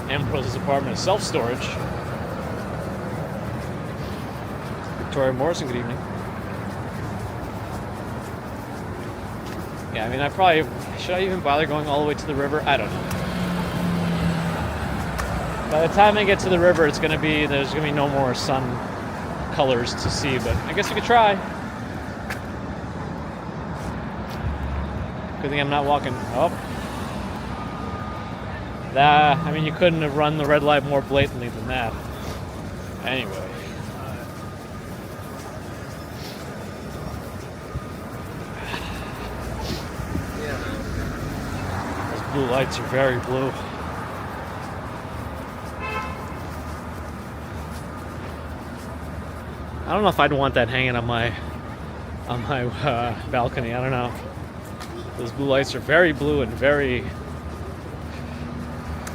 Ambrose's apartment is self-storage. Victoria Morrison, good evening. Yeah, I mean, should I even bother going all the way to the river? I don't know. By the time I get to the river, there's gonna be no more sun colors to see, but I guess we could try. Good thing I'm not walking. Oh. I mean, you couldn't have run the red light more blatantly than that. Anyway. blue lights are very blue. I don't know if I'd want that hanging on my balcony. I don't know. Those blue lights are very blue and very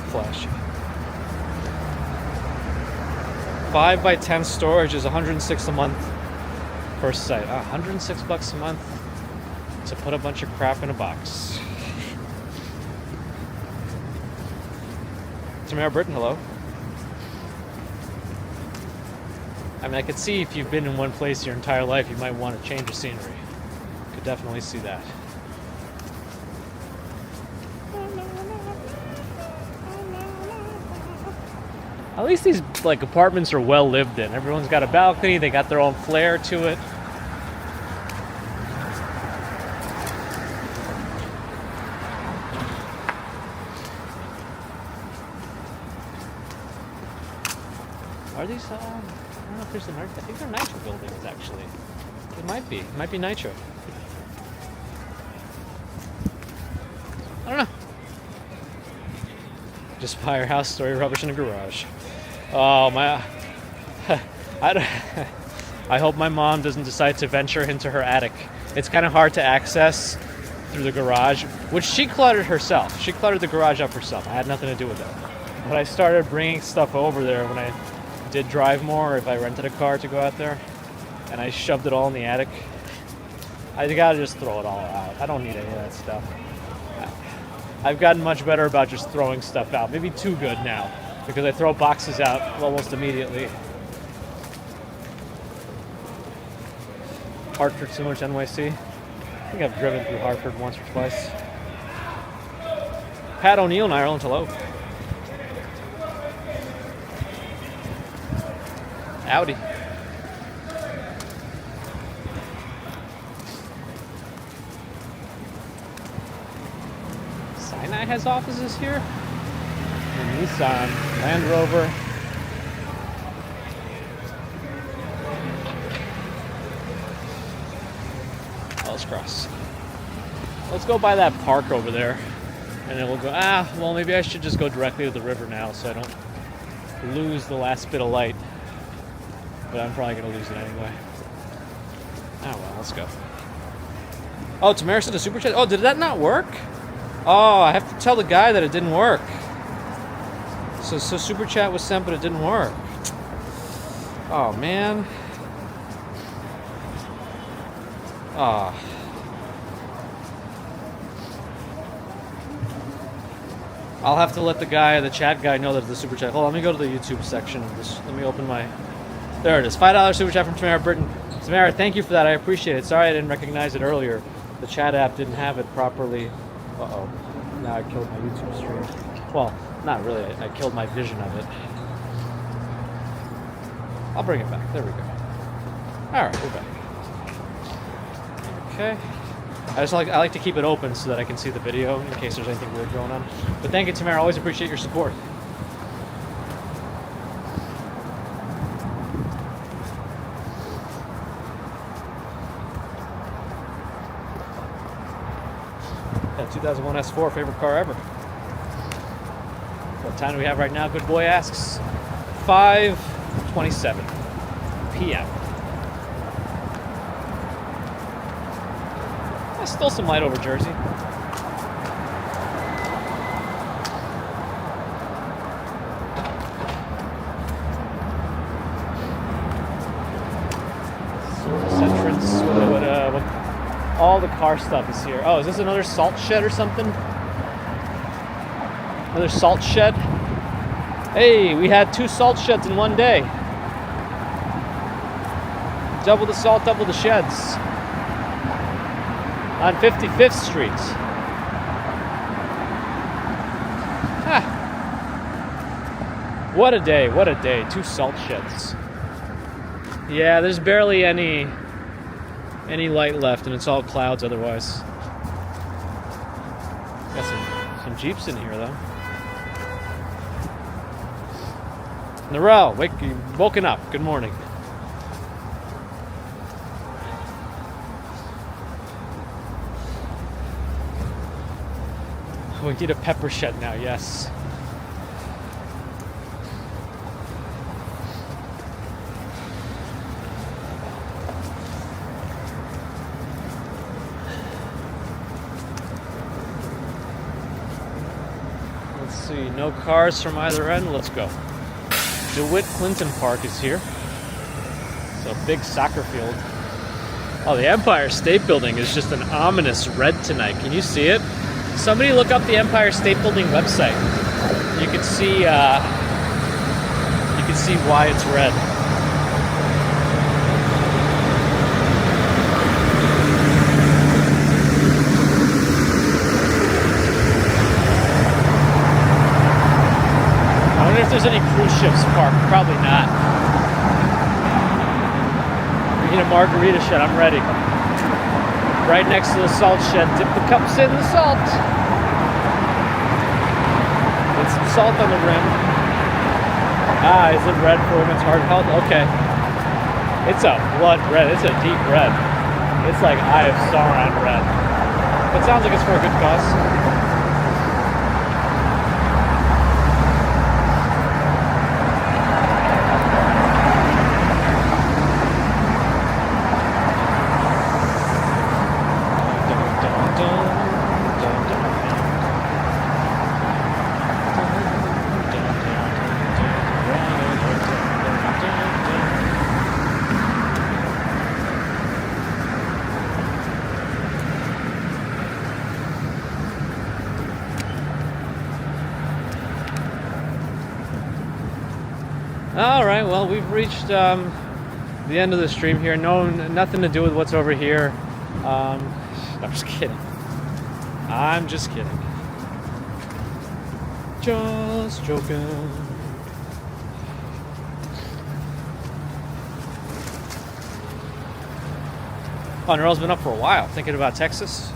flashy. 5 by 10 storage is $106 a month per site. $106 a month to put a bunch of crap in a box. Tamara Britton, hello. I mean, I could see if you've been in one place your entire life, you might want to change the scenery. Could definitely see that. At least these like apartments are well lived in. Everyone's got a balcony, they got their own flair to it. Are these, I don't know if there's I think they're Nitro buildings, actually. It might be. It might be Nitro. I don't know. Just firehouse, story rubbish in a garage. Oh, my... I hope my mom doesn't decide to venture into her attic. It's kind of hard to access through the garage, which she cluttered herself. She cluttered the garage up herself. I had nothing to do with it. But I started bringing stuff over there when I did drive more, or if I rented a car to go out there, and I shoved it all in the attic. I gotta just throw it all out. I don't need any of that stuff. I've gotten much better about just throwing stuff out. Maybe too good now, because I throw boxes out almost immediately. Hartford similar to NYC. I think I've driven through Hartford once or twice. Pat O'Neill in Ireland, hello. Howdy. Sinai has offices here. And Nissan, Land Rover. Let's cross. Let's go by that park over there. And then we'll go, well, maybe I should just go directly to the river now so I don't lose the last bit of light. But I'm probably going to lose it anyway. Oh, well, let's go. Oh, Tamara sent a super chat. Oh, did that not work? Oh, I have to tell the guy that it didn't work. So super chat was sent, but it didn't work. Oh, man. Ah. I'll have to let the chat guy know that the super chat. Hold on, let me go to the YouTube section of this. Let me open my... There it is. $5 super chat from Tamara Britton. Tamara, thank you for that. I appreciate it. Sorry I didn't recognize it earlier. The chat app didn't have it properly. Uh-oh. Now I killed my YouTube stream. Well, not really. I killed my vision of it. I'll bring it back. There we go. Alright, we're back. Okay. I like to keep it open so that I can see the video in case there's anything weird going on. But thank you, Tamara. Always appreciate your support. That 2001 S4, favorite car ever. What time do we have right now? Good boy asks. 5:27 p.m. Still some light over Jersey. Service entrance. What all the car stuff is here. Oh, is this another salt shed or something? Another salt shed? Hey, we had 2 salt sheds in one day. Double the salt, double the sheds. On 55th Street. Ah. What a day, what a day. 2 salt sheds. Yeah, there's barely any light left, and it's all clouds otherwise. Got some Jeeps in here, though. Narelle, you woken up. Good morning. We need a pepper shed now, yes. Let's see, no cars from either end. Let's go. DeWitt Clinton Park is here. It's a big soccer field. Oh, the Empire State Building is just an ominous red tonight. Can you see it? Somebody look up the Empire State Building website. You can see why it's red. I wonder if there's any cruise ships parked. Probably not. We need a margarita shed. I'm ready. Right next to the salt shed. Dip the cups in the salt. Get some salt on the rim. Ah, is it red for women's heart health? Okay. It's a blood red. It's a deep red. It's like Eye of Sauron red. But it sounds like it's for a good cause. All right, well, we've reached the end of the stream here. Nothing to do with what's over here. I'm just kidding. I'm just kidding. Just joking. Oh, Nerl's been up for a while, thinking about Texas.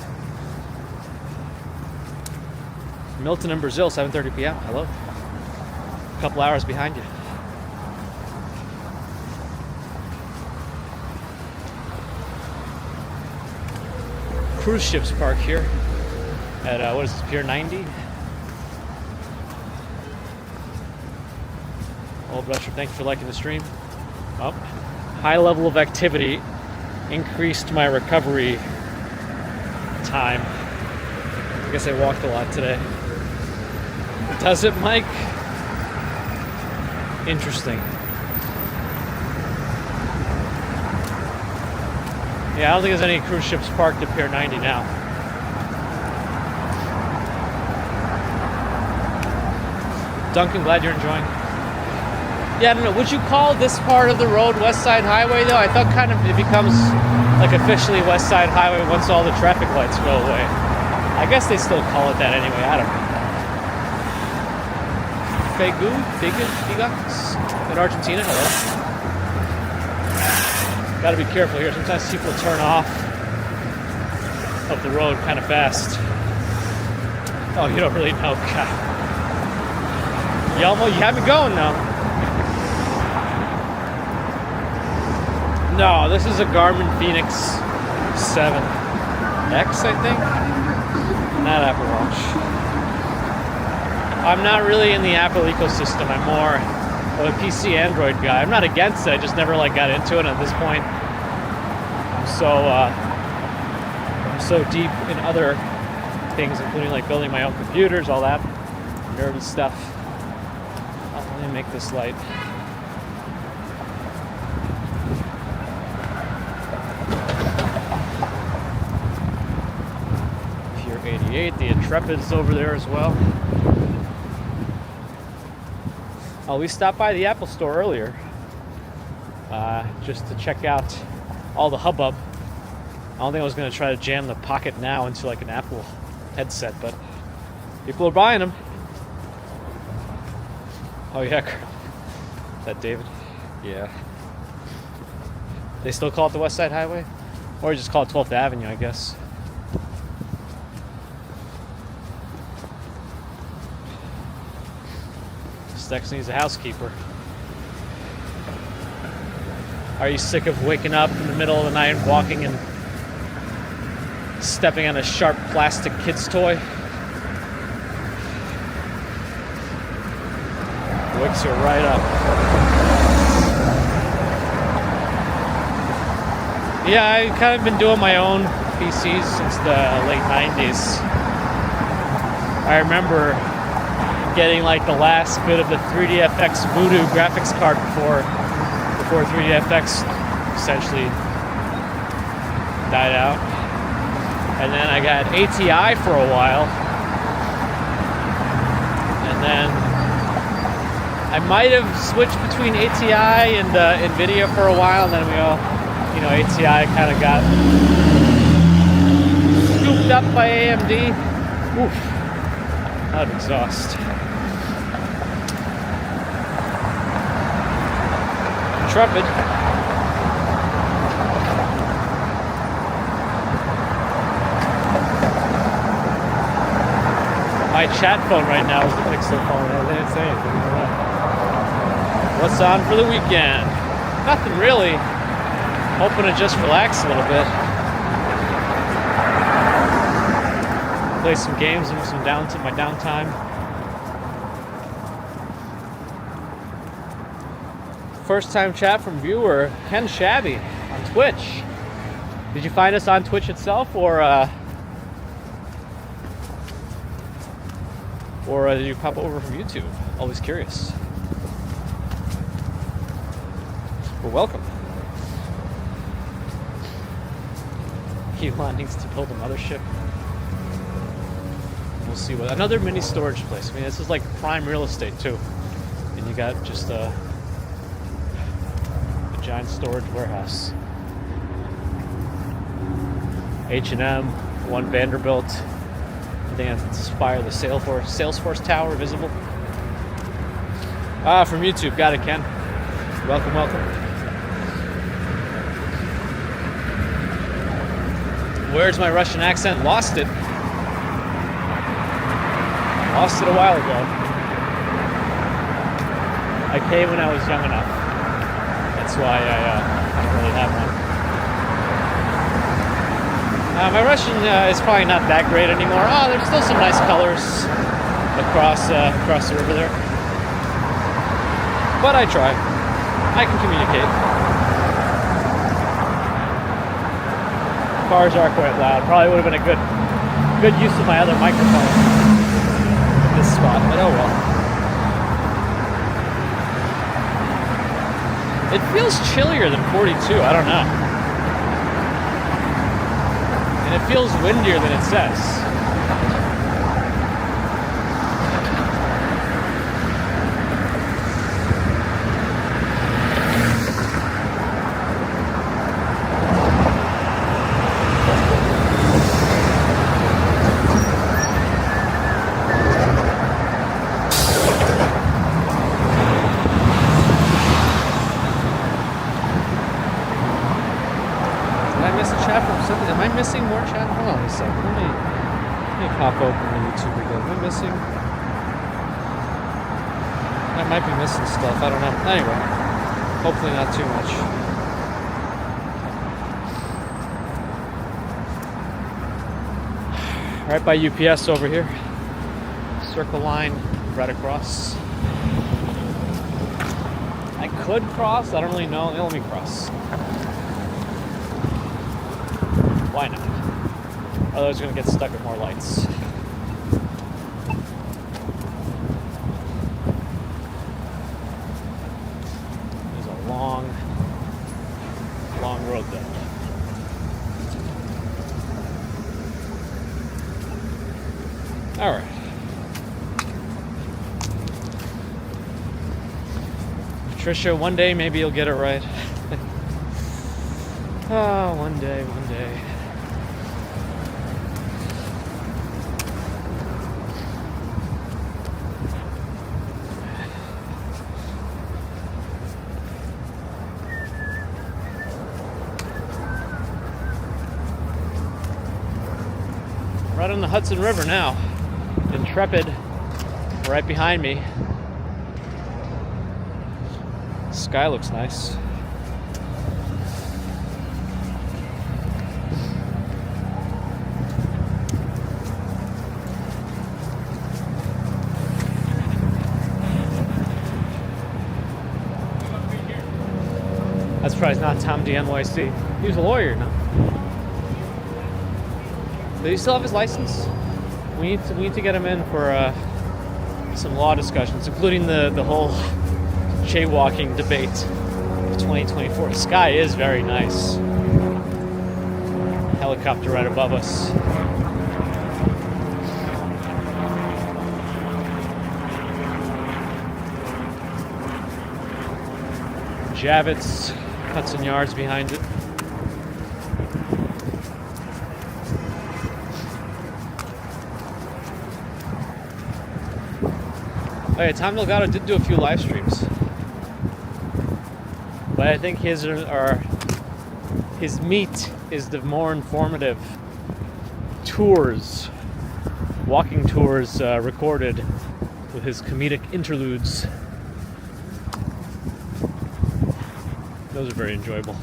Milton in Brazil, 7:30 p.m. Hello. A couple hours behind you. Cruise ships park here at what is this, Pier 90? Old Rusher, thank you for liking the stream. Oh, high level of activity increased my recovery time. I guess I walked a lot today. Does it, Mike? Interesting. Yeah, I don't think there's any cruise ships parked at Pier 90 now. Duncan, glad you're enjoying. Yeah, I don't know. Would you call this part of the road West Side Highway, though? I thought kind of it becomes like officially West Side Highway once all the traffic lights go away. I guess they still call it that anyway. I don't know. Figas in Argentina. Hello. Gotta be careful here. Sometimes people turn off of the road kind of fast. Oh, you don't really know. God. You have me going now. No, this is a Garmin Fenix 7X, I think. Not Apple Watch. I'm not really in the Apple ecosystem. I'm more of a PC Android guy. I'm not against it. I just never got into it. At this point, I'm so deep in other things, including building my own computers, all that nerdy stuff. Let me make this light. Pier 88. The Intrepid's over there as well. Oh, we stopped by the Apple store earlier just to check out all the hubbub. I don't think I was going to try to jam the Pocket Now into an Apple headset, but people are buying them. Oh yeah, is that David? Yeah. They still call it the West Side Highway? Or just call it 12th Avenue, I guess. Stex needs a housekeeper. Are you sick of waking up in the middle of the night, walking and stepping on a sharp plastic kid's toy? wakes you right up. Yeah, I've kind of been doing my own PCs since the late 90s. I remember getting like the last bit of the 3DFX Voodoo graphics card before 3DFX essentially died out. And then I got ATI for a while. And then I might have switched between ATI and NVIDIA for a while, and then we all, ATI kind of got scooped up by AMD. Oof, that exhaust. Intrepid. My chat phone right now is the Pixel phone. I didn't say anything. What's on for the weekend? Nothing really. Hoping to just relax a little bit. Play some games in my downtime. First time chat from viewer Ken Shabby on Twitch. Did you find us on Twitch itself, or did you pop over from YouTube? Always curious. Well, welcome. Elon needs to build a mothership. We'll see what. Another mini storage place. I mean, this is like prime real estate too. And you got just a giant storage warehouse. H&M, one Vanderbilt. They inspire the Salesforce Tower visible. From YouTube. Got it, Ken. Welcome, welcome. Where's my Russian accent? Lost it. Lost it a while ago. I came when I was young enough. That's why I don't really have one. My Russian is probably not that great anymore. Oh, there's still some nice colors across the river there. But I try. I can communicate. Cars are quite loud. Probably would have been a good use of my other microphone in this spot, but oh well. It feels chillier than 42, I don't know. And it feels windier than it says. Missing more chat? Hold on a second. Let me pop open the YouTube again. Am I missing? I might be missing stuff. I don't know. Anyway, hopefully not too much. Right by UPS over here. Circle line right across. I could cross. I don't really know. Let me cross. Why not? Otherwise, we're going to get stuck at more lights. There's a long road there. All right. Patricia, one day maybe you'll get it right. Oh, one day. Right on the Hudson River now. Intrepid, right behind me. Sky looks nice. not Tom D NYC. He was a lawyer now. Does he still have his license? We need to get him in for some law discussions, including the whole jaywalking debate of 2024. The sky is very nice. Helicopter right above us. Javits, Hudson Yards behind it. Oh yeah, Tom Delgado did do a few live streams, but I think his meat is the more informative tours, walking tours recorded with his comedic interludes. Those are very enjoyable.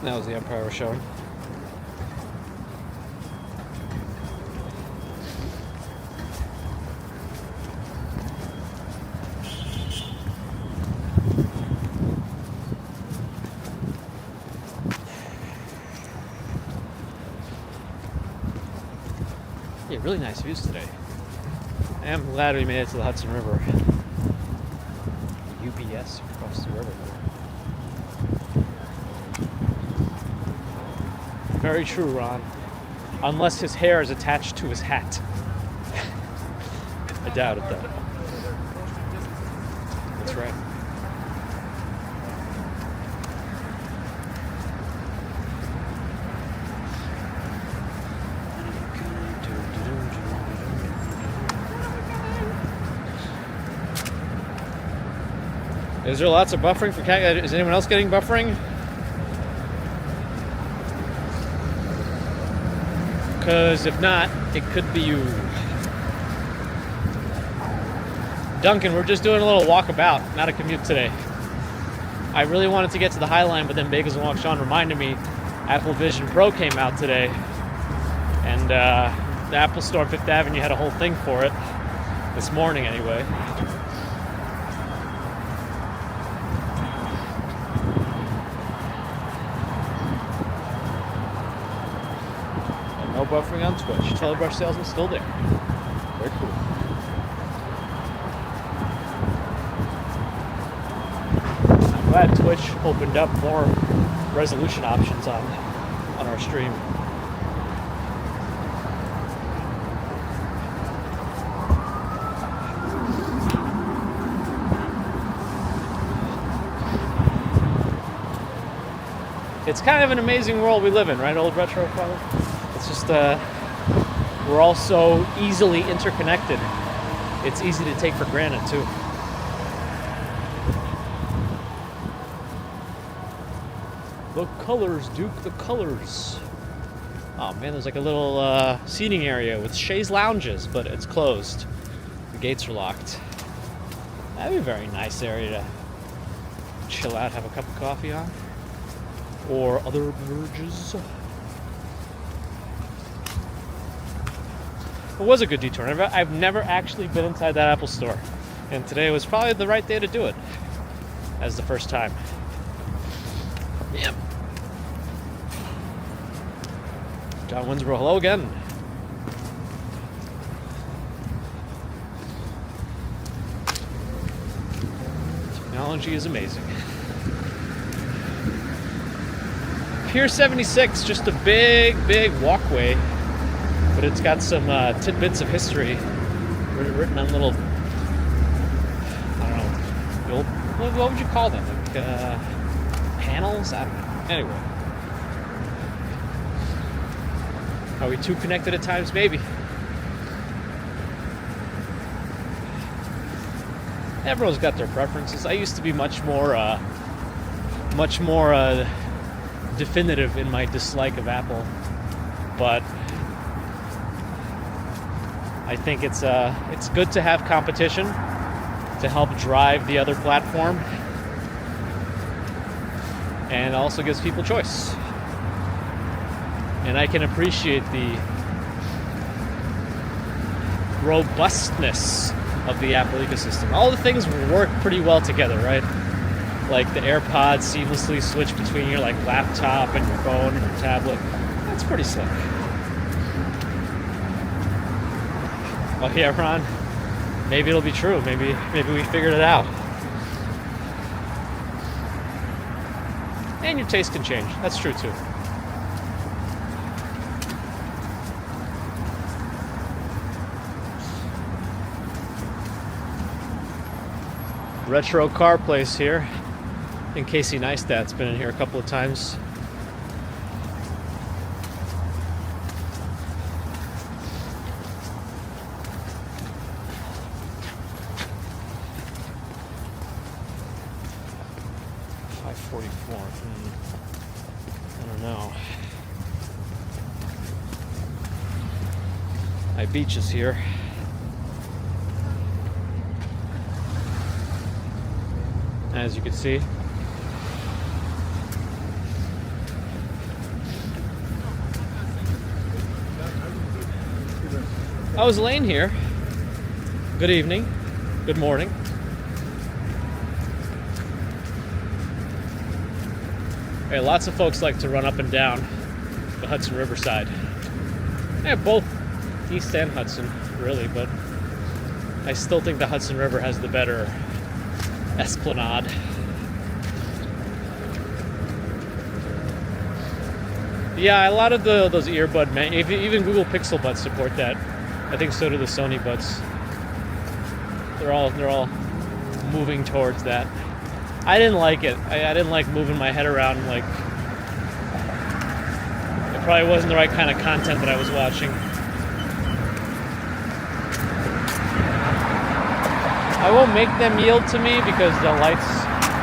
That was the Empire was showing. Yeah, really nice views today. I am glad we made it to the Hudson River. UBS across the river there. Very true, Ron. Unless his hair is attached to his hat. I doubt it, though. That's right. Is there lots of buffering for cat? Is anyone else getting buffering? Because if not, it could be you. Duncan, we're just doing a little walkabout, not a commute today. I really wanted to get to the High Line, but then Bagels and Walk Sean reminded me Apple Vision Pro came out today. And the Apple Store on Fifth Avenue had a whole thing for it. This morning, anyway. No buffering on Twitch. Telebrush salesman still there. Very cool. I'm glad Twitch opened up more resolution options on our stream. It's kind of an amazing world we live in, right, old retro fellow? It's just, we're all so easily interconnected. It's easy to take for granted, too. The colors, Duke, the colors. Oh, man, there's like a little seating area with chaise lounges, but it's closed. The gates are locked. That'd be a very nice area to chill out, have a cup of coffee on. Or other beverages. It was a good detour. I've never actually been inside that Apple Store. And today was probably the right day to do it. As the first time. Yep. John Winsborough, hello again. Technology is amazing. Pier 76, just a big, big walkway. But it's got some tidbits of history written on little, I don't know, what would you call them? Like panels? I don't know. Anyway. Are we too connected at times? Maybe. Everyone's got their preferences. I used to be much more definitive in my dislike of Apple, but I think it's good to have competition to help drive the other platform, and also gives people choice. And I can appreciate the robustness of the Apple ecosystem. All the things work pretty well together, right? Like the AirPods seamlessly switch between your like laptop and your phone and your tablet. That's pretty slick. Oh yeah, Ron. Maybe it'll be true. Maybe we figured it out. And your taste can change. That's true too. Retro car place here. I think Casey Neistat's been in here a couple of times. I don't know. My beach is here. As you can see. I was laying here. Good evening. Good morning. Hey, lots of folks like to run up and down the Hudson River side. Yeah, both East and Hudson, really, but I still think the Hudson River has the better esplanade. Yeah, a lot of those earbud, even Google Pixel buds support that. I think so do the Sony buds. They're all moving towards that. I didn't like it. I didn't like moving my head around. Like, it probably wasn't the right kind of content that I was watching. I won't make them yield to me because the lights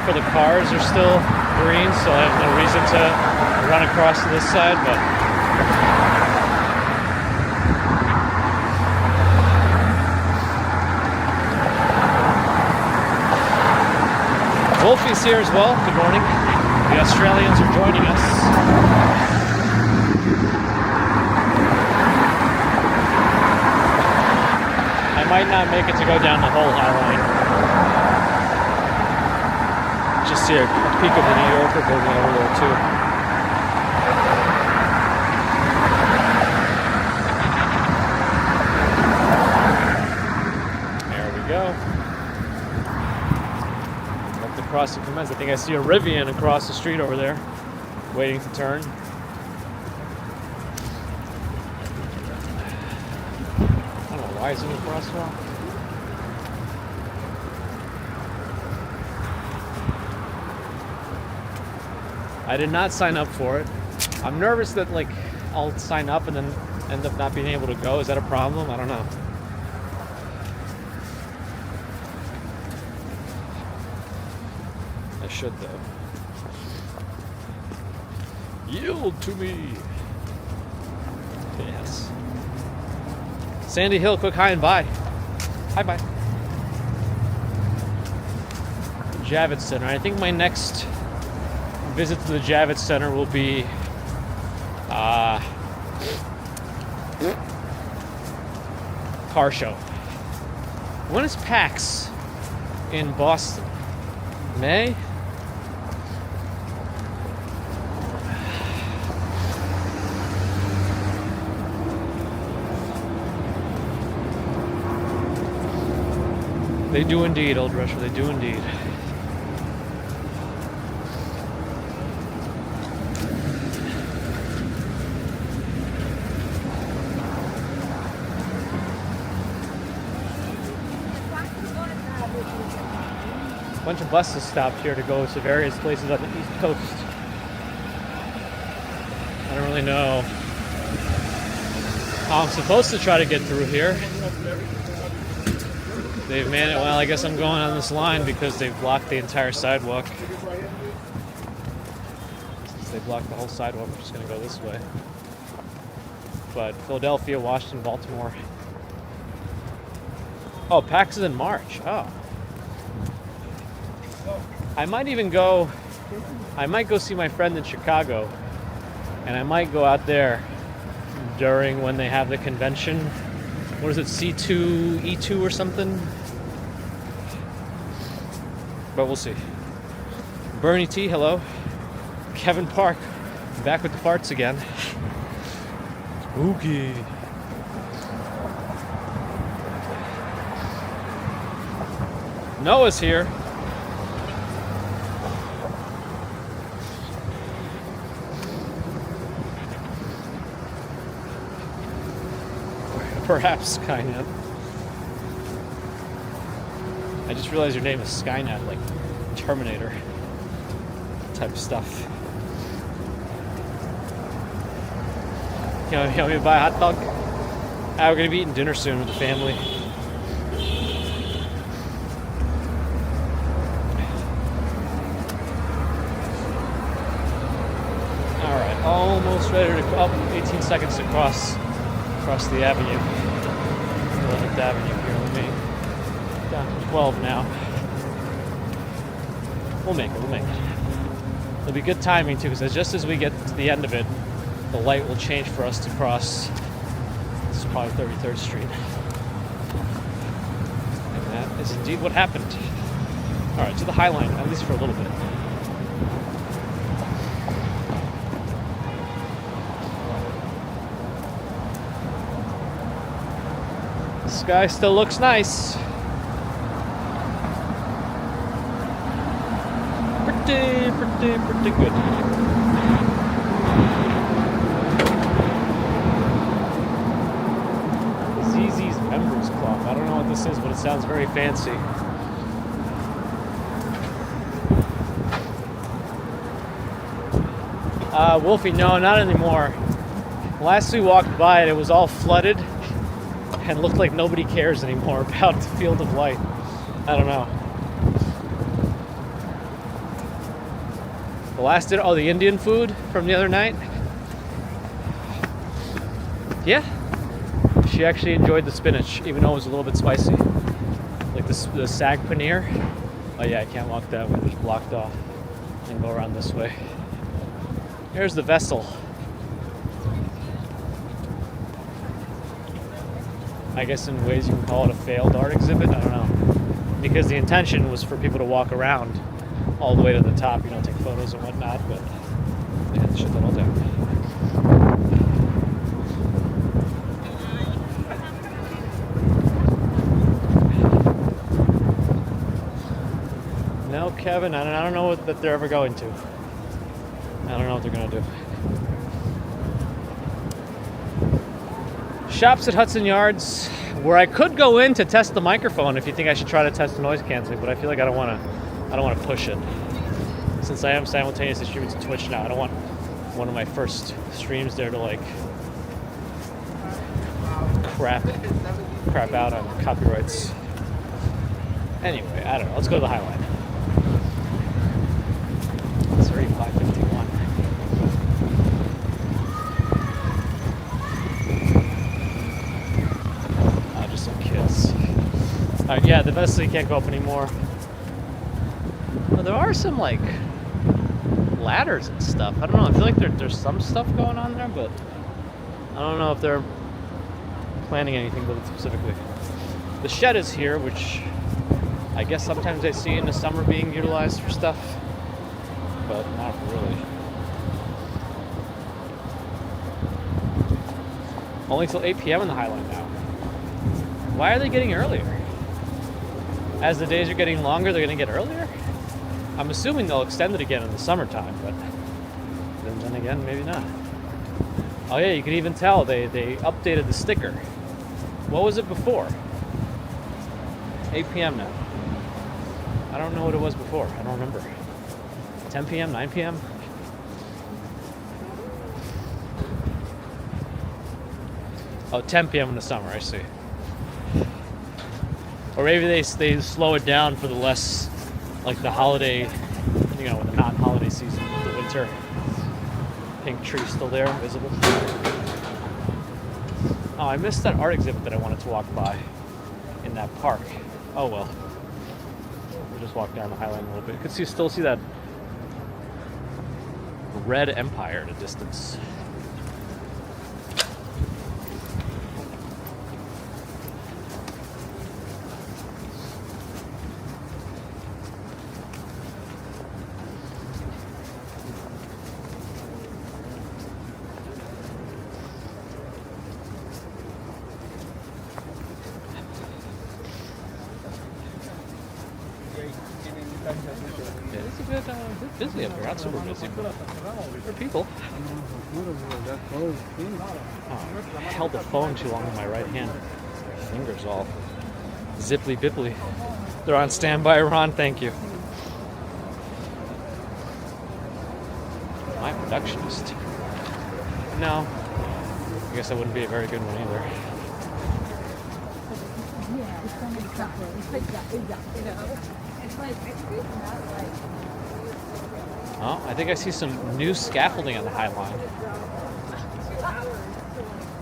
for the cars are still green, so I have no reason to run across to this side, but Wolfie's here as well. Good morning. The Australians are joining us. I might not make it to go down the whole High Line. Just see a peek of the New Yorker building over there too. There we go. Let the crossing commence. I think I see a Rivian across the street over there, waiting to turn. Why is it in the crosswalk? I did not sign up for it. I'm nervous that like I'll sign up and then end up not being able to go. Is that a problem? I don't know. I should though. Yield to me. Yes. Sandy Hill, quick hi and bye. Hi, bye. Javits Center. I think my next visit to the Javits Center will be car show. When is PAX in Boston? May? They do indeed, Old Rusher, they do indeed. A bunch of buses stopped here to go to various places on the East Coast. I don't really know how I'm supposed to try to get through here. They've made it. Well, I guess I'm going on this line because they've blocked the entire sidewalk. Since they blocked the whole sidewalk, I'm just going to go this way. But Philadelphia, Washington, Baltimore. Oh, PAX is in March. Oh. I might even go. I might go see my friend in Chicago, and I might go out there during when they have the convention. What is it, C2, E2 or something? but we'll see. Bernie T, hello. Kevin Park, back with the farts again. Spooky. Noah's here. Perhaps Skynet. I just realized your name is Skynet, like Terminator type stuff. You want me to buy a hot dog? We're gonna be eating dinner soon with the family. Alright, almost ready to 18 seconds to cross the avenue. 11th Avenue here with me. Down to 12 now. We'll make it. It'll be good timing too, because just as we get to the end of it, the light will change for us to cross. This is probably 33rd Street. And that is indeed what happened. Alright, to the High Line, at least for a little bit. The sky still looks nice. Pretty good. ZZ's Members Club. I don't know what this is, but it sounds very fancy. Wolfie, no, not anymore. Last we walked by it was all flooded and looked like nobody cares anymore about the Field of Light. I don't know. The last dinner, the Indian food from the other night. Yeah, she actually enjoyed the spinach, even though it was a little bit spicy. Like the sag paneer. Oh yeah, I can't walk that way, it's blocked off. And go around this way. Here's the vessel. I guess in ways you can call it a failed art exhibit, I don't know. Because the intention was for people to walk around all the way to the top, take photos and whatnot, but they had to shut that all down. No, Kevin, I don't know that they're ever going to. I don't know what they're going to do. Shops at Hudson Yards, where I could go in to test the microphone if you think I should try to test the noise canceling, but I feel like I don't want to push it. Since I am simultaneously streaming to Twitch now, I don't want one of my first streams there to crap out on copyrights. Anyway, I don't know. Let's go to the High Line. It's already 5:51. Just some kids. Alright, yeah, the vessel can't go up anymore. Well, there are some ladders and stuff. I don't know. I feel like there's some stuff going on there, but I don't know if they're planning anything with it specifically. The shed is here, which I guess sometimes I see in the summer being utilized for stuff, but not really. Only till 8 p.m. in the High Line now. Why are they getting earlier? As the days are getting longer, they're going to get earlier? I'm assuming they'll extend it again in the summertime, but then again, maybe not. Oh yeah, you can even tell they updated the sticker. What was it before? 8 p.m. now. I don't know what it was before. I don't remember. 10 p.m., 9 p.m.? Oh, 10 p.m. in the summer, I see. Or maybe they slow it down for the less, the holiday, the not holiday season, the winter. Pink tree still there, visible. Oh, I missed that art exhibit that I wanted to walk by in that park. Oh well. We'll just walk down the High Line a little bit. You can still see that red empire at a distance. It's busy up here, not super busy, but there are people. Oh, I held the phone too long in my right hand. Fingers all zipply bipply. They're on standby, Ron, thank you. My productionist. No. I guess that wouldn't be a very good one either. Oh, I think I see some new scaffolding on the High Line.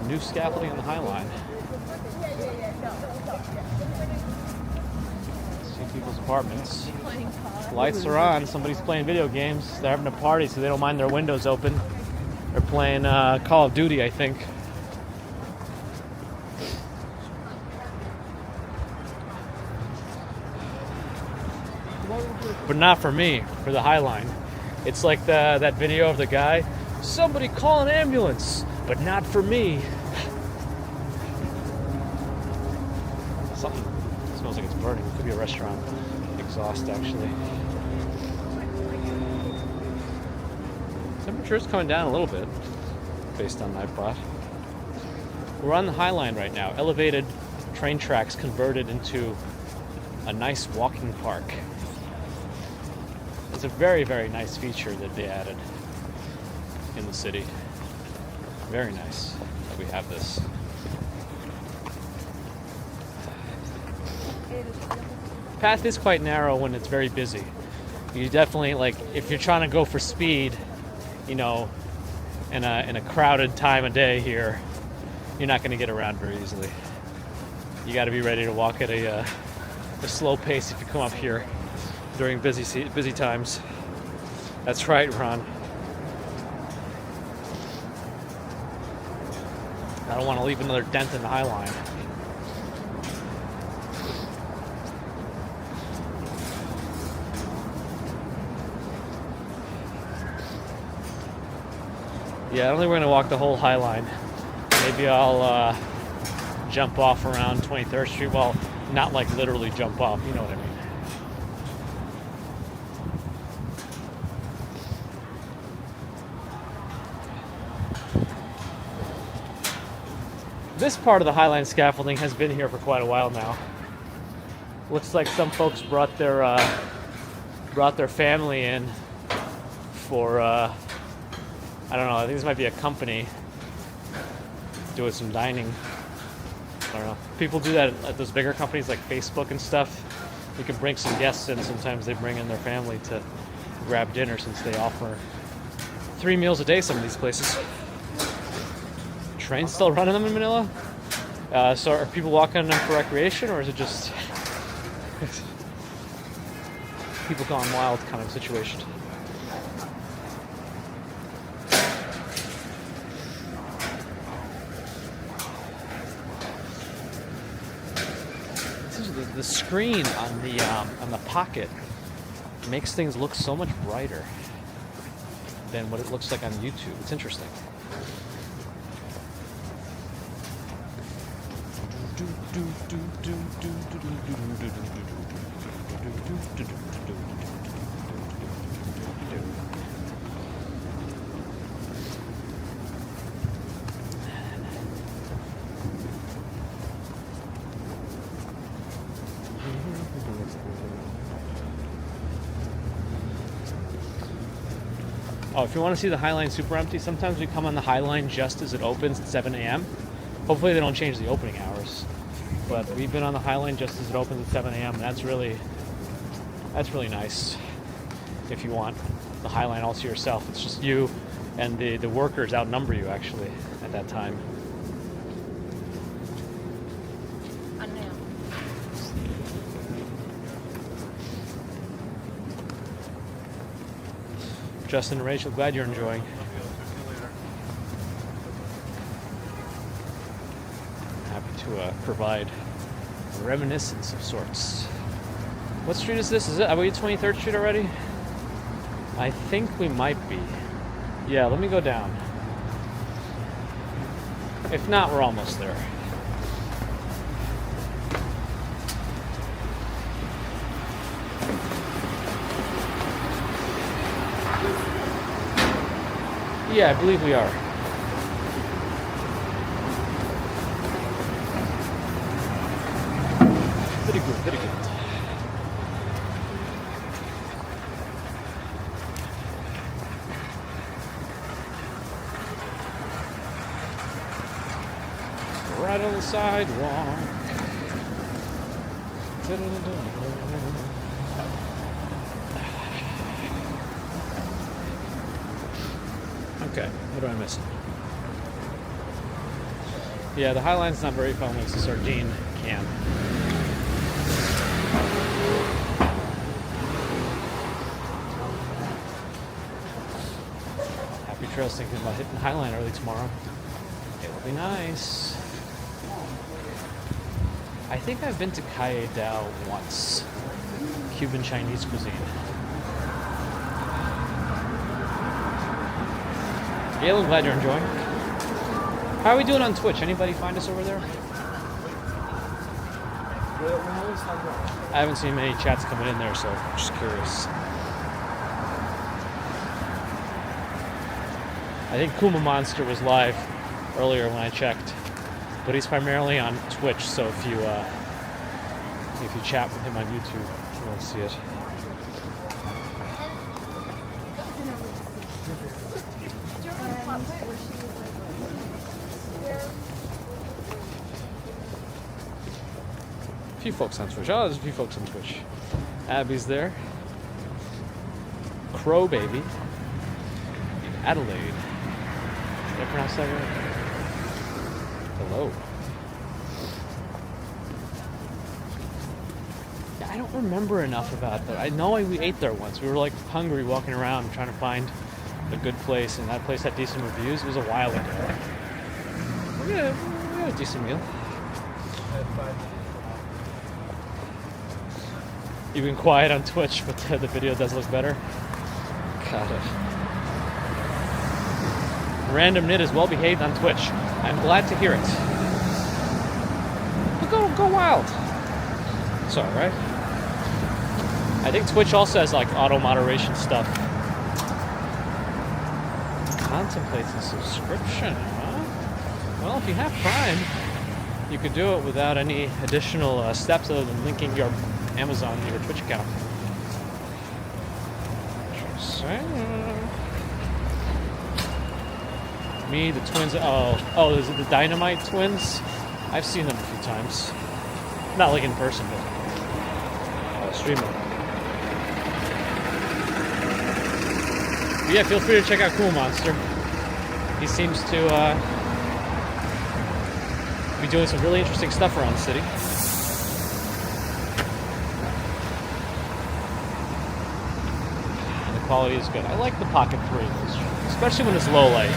New scaffolding on the High Line. See people's apartments. Lights are on. Somebody's playing video games. They're having a party, so they don't mind their windows open. They're playing Call of Duty, I think. But not for me, for the High Line. It's like that video of the guy, somebody call an ambulance, but not for me. Something smells like it's burning. It could be a restaurant. Exhaust, actually. Temperature's coming down a little bit, based on my plot. We're on the High Line right now. Elevated train tracks converted into a nice walking park. It's a very, very nice feature that they added in the city. Very nice that we have this. Path is quite narrow when it's very busy. You definitely, like, if you're trying to go for speed, you know, in a crowded time of day here, you're not going to get around very easily. You got to be ready to walk at a slow pace if you come up here during busy times. That's right, Ron. I don't want to leave another dent in the High Line. Yeah, I don't think we're gonna walk the whole High Line. Maybe I'll jump off around 23rd Street. Well, not like literally jump off, you know what I mean. This part of the High Line scaffolding has been here for quite a while now. Looks like some folks brought their family in for I don't know. I think this might be a company doing some dining. I don't know. People do that at those bigger companies like Facebook and stuff. You can bring some guests in. Sometimes they bring in their family to grab dinner since they offer 3 meals a day. Some of these places. Trains still running them in Manila? So are people walking on them for recreation, or is it just people gone wild kind of situation? The screen on the pocket makes things look so much brighter than what it looks like on YouTube. It's interesting. Oh, if you want to see the High Line super empty, sometimes we come on the High Line just as it opens at 7 a.m. Hopefully they don't change the opening hours. But we've been on the High Line just as it opens at 7 a.m. and that's really nice. If you want the High Line all to yourself, it's just you and the workers outnumber you actually at that time. Justin and Rachel, glad you're enjoying. Happy to provide a reminiscence of sorts. What street is this? Are we at 23rd Street already? I think we might be. Yeah, let me go down. If not, we're almost there. Yeah, I believe we are. Very good, very good. Right on the sidewalk. Okay, what am I missing? Yeah, the Highline's not very fun when it's a sardine can. Happy trails, thinking about hitting the Highline early tomorrow. It'll be nice. I think I've been to Calle Dao once. Cuban Chinese cuisine. Gail, I'm glad you're enjoying. How are we doing on Twitch? Anybody find us over there? I haven't seen many chats coming in there, so I'm just curious. I think Kuma Monster was live earlier when I checked, but he's primarily on Twitch, so if you chat with him on YouTube, you won't see it. A few folks on Twitch. Oh, there's a few folks on Twitch. Abby's there. Crow Baby. Adelaide. Did I pronounce that right? Hello. Yeah, I don't remember enough about that. I know we ate there once. We were like hungry walking around trying to find a good place, and that place had decent reviews. It was a while ago. We had a decent meal. You've been quiet on Twitch, but the video does look better. Got it. Random Knit is well behaved on Twitch. I'm glad to hear it. But go wild. It's alright. I think Twitch also has like auto moderation stuff. Contemplates a subscription, huh? Well, if you have Prime, you could do it without any additional steps other than linking your Amazon to your Twitch account. Me, the twins. Oh, is it the Dynamite twins? I've seen them a few times. Not like in person, but streaming. But yeah, feel free to check out Cool Monster. He seems to be doing some really interesting stuff around the city. Quality is good. I like the Pocket 3, especially when it's low light.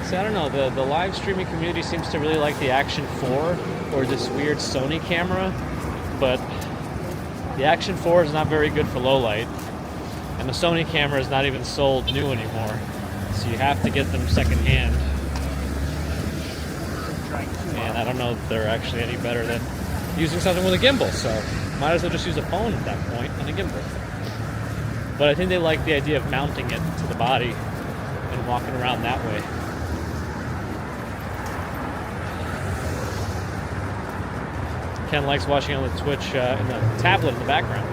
See, I don't know, the live streaming community seems to really like the Action 4 or this weird Sony camera, but the Action 4 is not very good for low light, and the Sony camera is not even sold new anymore, so you have to get them secondhand. And I don't know if they're actually any better than using something with a gimbal, so might as well just use a phone at that point and a gimbal. But I think they like the idea of mounting it to the body and walking around that way. Ken likes watching on the Twitch in the tablet in the background.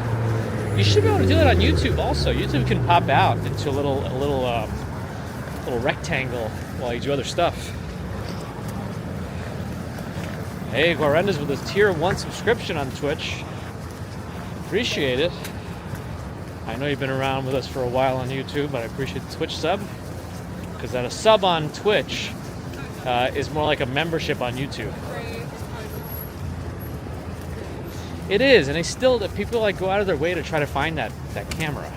You should be able to do that on YouTube also. YouTube can pop out into a little rectangle while you do other stuff. Hey, Guarenda's with his tier 1 subscription on Twitch. Appreciate it. I know you've been around with us for a while on YouTube, but I appreciate the Twitch sub. Because that a sub on Twitch is more like a membership on YouTube. It is, and people like go out of their way to try to find that camera.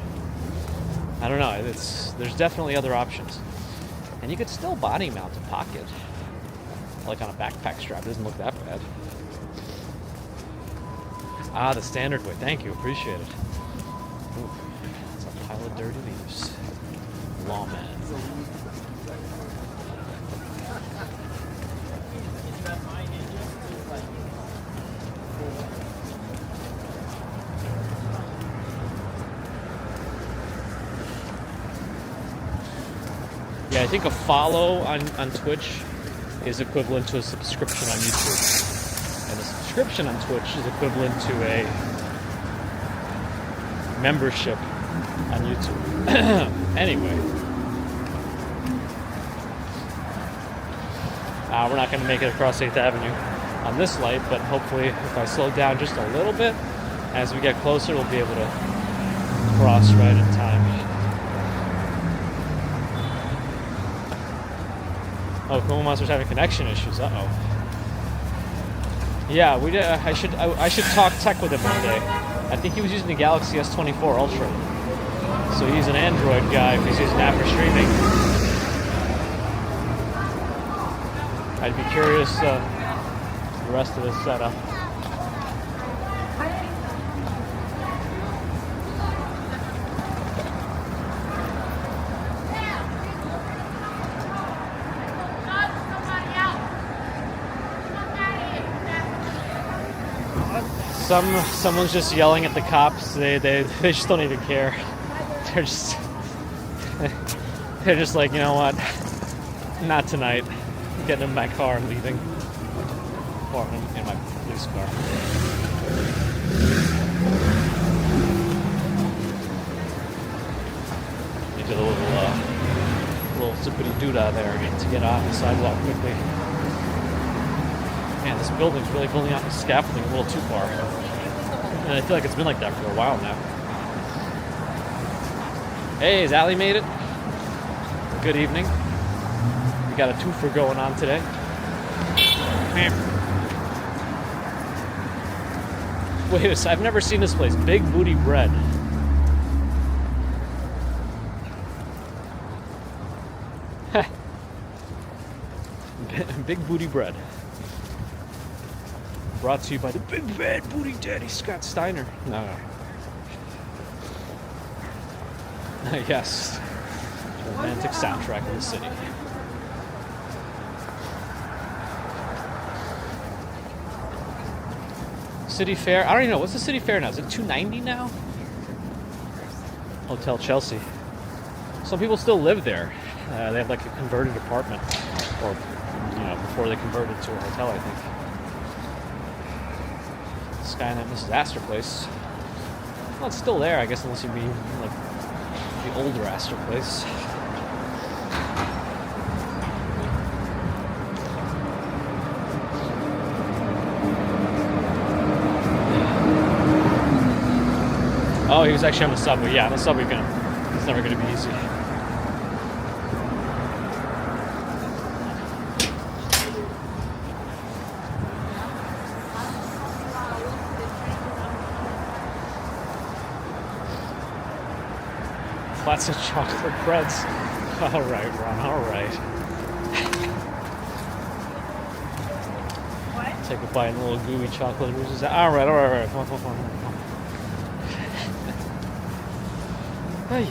I don't know, there's definitely other options. And you could still body mount a Pocket. Like on a backpack strap, it doesn't look that bad. Ah, the standard way, thank you, appreciate it. Ooh, it's a pile of dirty leaves. Lawman. Yeah, Yeah, I think a follow on Twitch is equivalent to a subscription on YouTube. And a subscription on Twitch is equivalent to a membership on YouTube. Anyway. We're not going to make it across 8th Avenue on this light, but hopefully if I slow down just a little bit, as we get closer, we'll be able to cross right in time. Oh, Kuma Monster's having connection issues. Uh-oh. Yeah, we did. I should talk tech with him one day. I think he was using the Galaxy S24 Ultra. So he's an Android guy if he's using that for streaming. I'd be curious the rest of this setup. Someone's just yelling at the cops. They just don't even care. They're just like, you know what? Not tonight. I'm getting in my car and leaving. Or in my police car. You did a little zippity doodah there to get on the sidewalk quickly. Man, this building's really building out the scaffolding a little too far. And I feel like it's been like that for a while now. Hey, has Allie made it? Good evening. We got a twofer going on today. Wait a second, I've never seen this place. Big Booty Bread. Big Booty Bread. Brought to you by the Big Bad Booty Daddy, Scott Steiner. No. Yes. Romantic soundtrack of the city. City Fair. I don't even know. What's the City Fair now? Is it $2.90 now? Hotel Chelsea. Some people still live there. They have like a converted apartment. Or, before they converted to a hotel, I think. Skynet Mrs. Astor place. Well, it's still there, I guess, unless you mean like the older Astor place. Oh, he was actually on the subway. Yeah, the subway it's never going to be easy. Lots of chocolate breads. All right, Ron. All right. What? Take a bite in a little gooey chocolate. All right. Come on. Ay.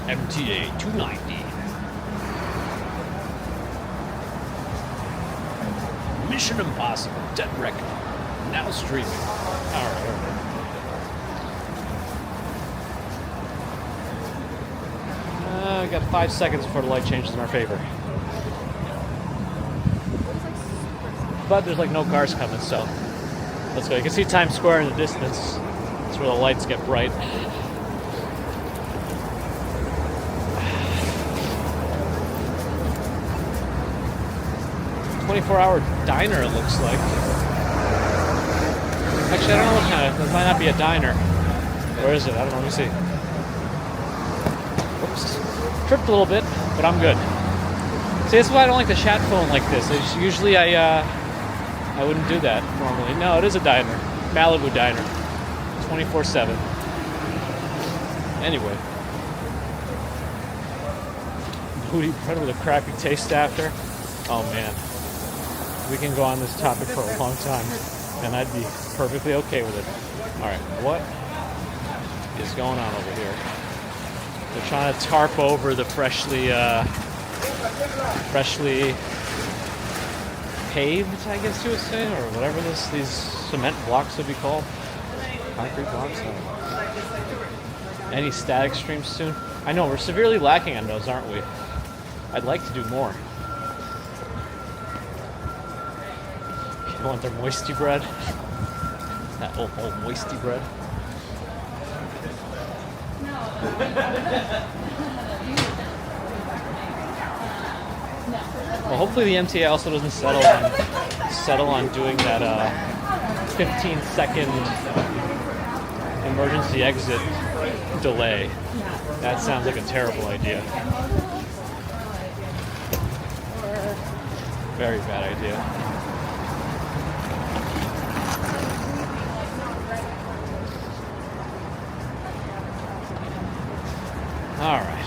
MTA 290. Mission Impossible. Dead Reckoning. Now streaming. All right. We got 5 seconds before the light changes in our favor. But there's like no cars coming, so let's go. You can see Times Square in the distance. That's where the lights get bright. "24-hour diner," it looks like. Actually, I don't know what kind of. It might not be a diner. Where is it? I don't know. Let me see. Whoops. Tripped a little bit, but I'm good. See, that's why I don't like the chat phone like this. Usually I wouldn't do that normally. No, it is a diner. Malibu Diner. 24/7. Anyway. Booty bread with a crappy taste after. Oh man. We can go on this topic for a long time. And I'd be perfectly okay with it. Alright, what is going on over here? They're trying to tarp over the freshly paved, I guess you would say, or whatever these cement blocks would be called. Concrete blocks? Any static streams soon? I know, we're severely lacking on those, aren't we? I'd like to do more. You want their moisty bread? That old moisty bread. Well, hopefully the MTA also doesn't settle on doing that 15-second emergency exit delay. That sounds like a terrible idea. Very bad idea. All right.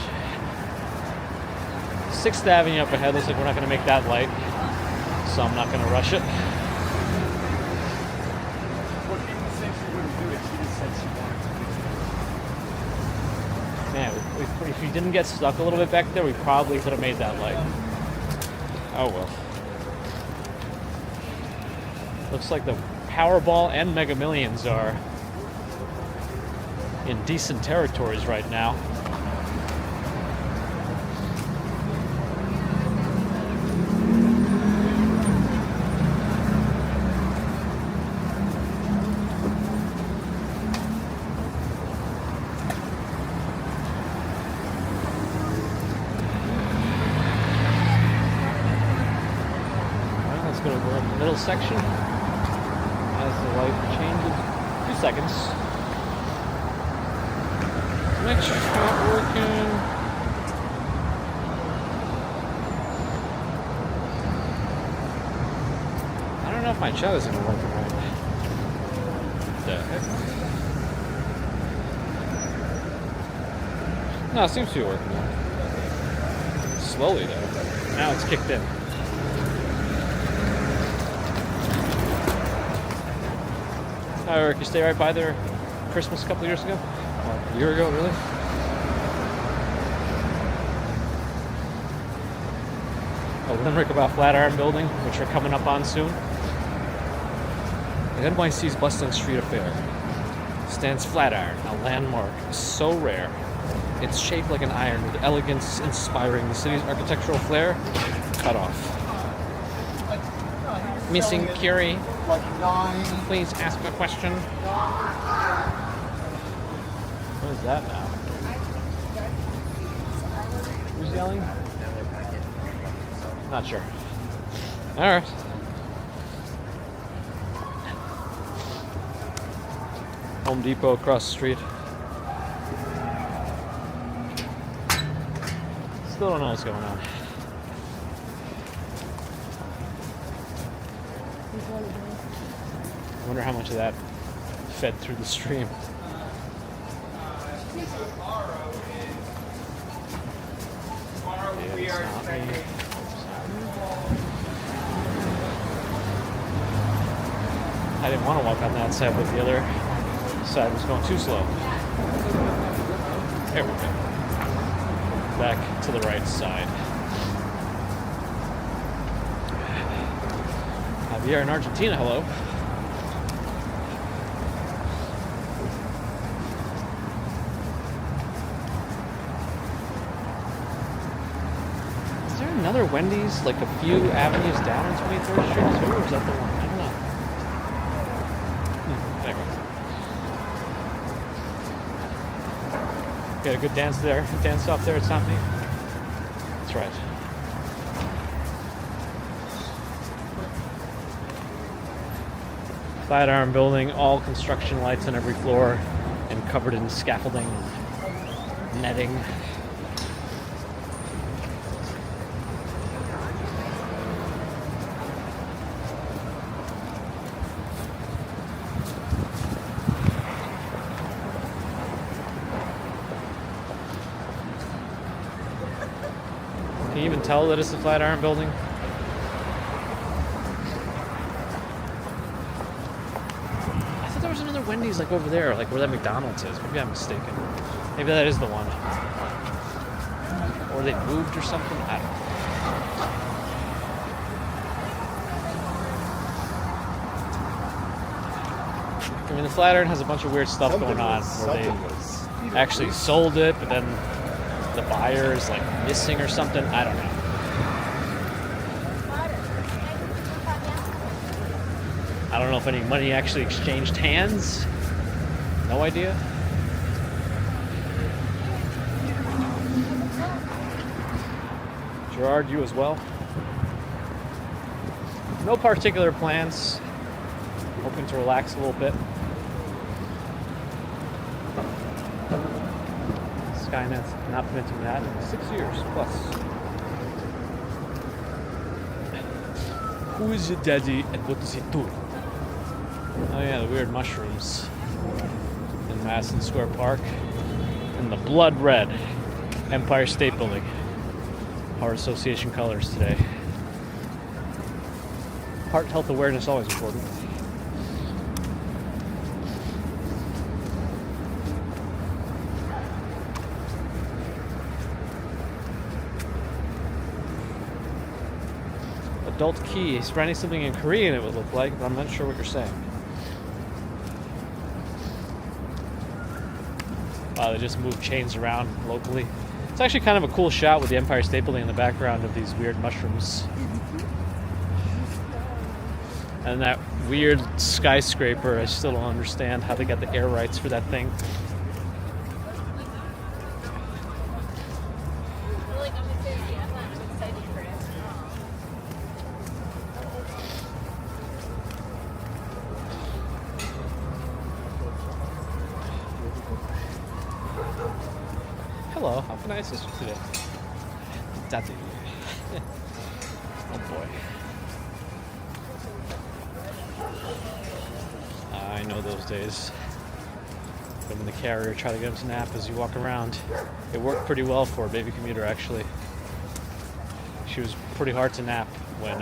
6th Avenue up ahead. Looks like we're not going to make that light, so I'm not going to rush it. Man, if we didn't get stuck a little bit back there, we probably could have made that light. Oh well. Looks like the Powerball and Mega Millions are in decent territories right now. Section as the light changes. 2 seconds. Next not working. I don't know if my chug isn't working right. The heck? No, it seems to be working now. Slowly though. Now it's kicked in. Hi, Eric, you stay right by there Christmas a couple of years ago? Or a year ago, really? A limerick about Flatiron Building, which we're coming up on soon. The NYC's bustling street affair stands Flatiron, a landmark so rare. It's shaped like an iron with elegance inspiring the city's architectural flair. Cut off. Missing Curie. Please ask a question. What is that now? Who's yelling? Not sure. Alright. Home Depot across the street. Still don't know what's going on. I wonder how much of that fed through the stream. Yeah, it's not me. I didn't want to walk on that side, but the other side was going too slow. There we go. Back to the right side. Javier in Argentina, hello. Another Wendy's like a few avenues down on 23rd Street, or was that the one? I don't know. Anyway. Got a good dance there. Dance off there, it's not me. That's right. Flatiron Building, all construction lights on every floor and covered in scaffolding and netting. Can you even tell that it's the Flatiron Building? I thought there was another Wendy's like over there, like where that McDonald's is. Maybe I'm mistaken. Maybe that is the one. Or they moved or something. I don't know. I mean, the Flatiron has a bunch of weird stuff going on where actually sold it, but then the buyer is like missing or something. I don't know. I don't know if any money actually exchanged hands. No idea. Gerard, you as well? No particular plans. Hoping to relax a little bit. Skynet's not been into that in 6 years plus. Who is your daddy and what does he do? Oh yeah, the weird mushrooms in Madison Square Park. And the blood red Empire State Building. Our association colors today. Heart health awareness always important. Adult key. He's writing something in Korean, it would look like, but I'm not sure what you're saying. Wow, they just move chains around locally. It's actually kind of a cool shot with the Empire State Building in the background of these weird mushrooms. And that weird skyscraper, I still don't understand how they got the air rights for that thing. Hello, how can I assist you today? Daddy. Oh boy. I know those days. When the carrier try to get him to nap as you walk around. It worked pretty well for a baby commuter, actually. She was pretty hard to nap when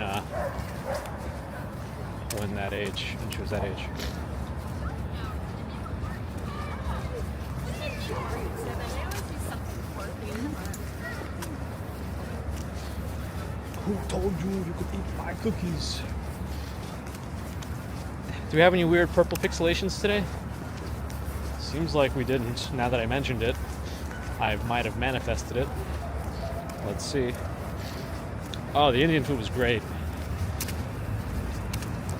she was that age. Who told you could eat my cookies? Do we have any weird purple pixelations today? Seems like we didn't, now that I mentioned it. I might have manifested it. Let's see. Oh, the Indian food was great.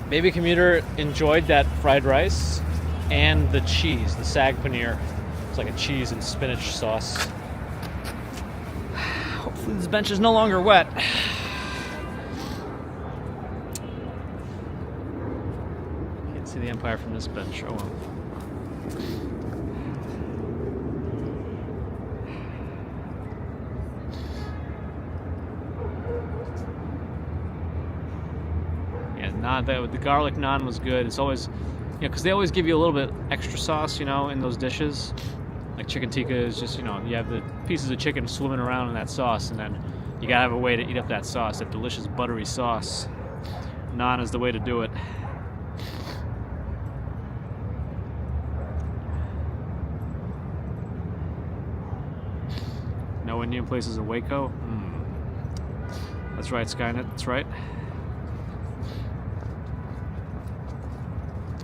Baby commuter enjoyed that fried rice and the cheese, the sag paneer. It's like a cheese and spinach sauce. Hopefully this bench is no longer wet. Can't see the Empire from this bench. Oh well. The garlic naan was good. It's always, because they always give you a little bit extra sauce, in those dishes. Like chicken tikka is just, you have the pieces of chicken swimming around in that sauce, and then you gotta have a way to eat up that sauce, that delicious buttery sauce. Naan is the way to do it. No Indian places in Waco? That's right, Skynet, that's right.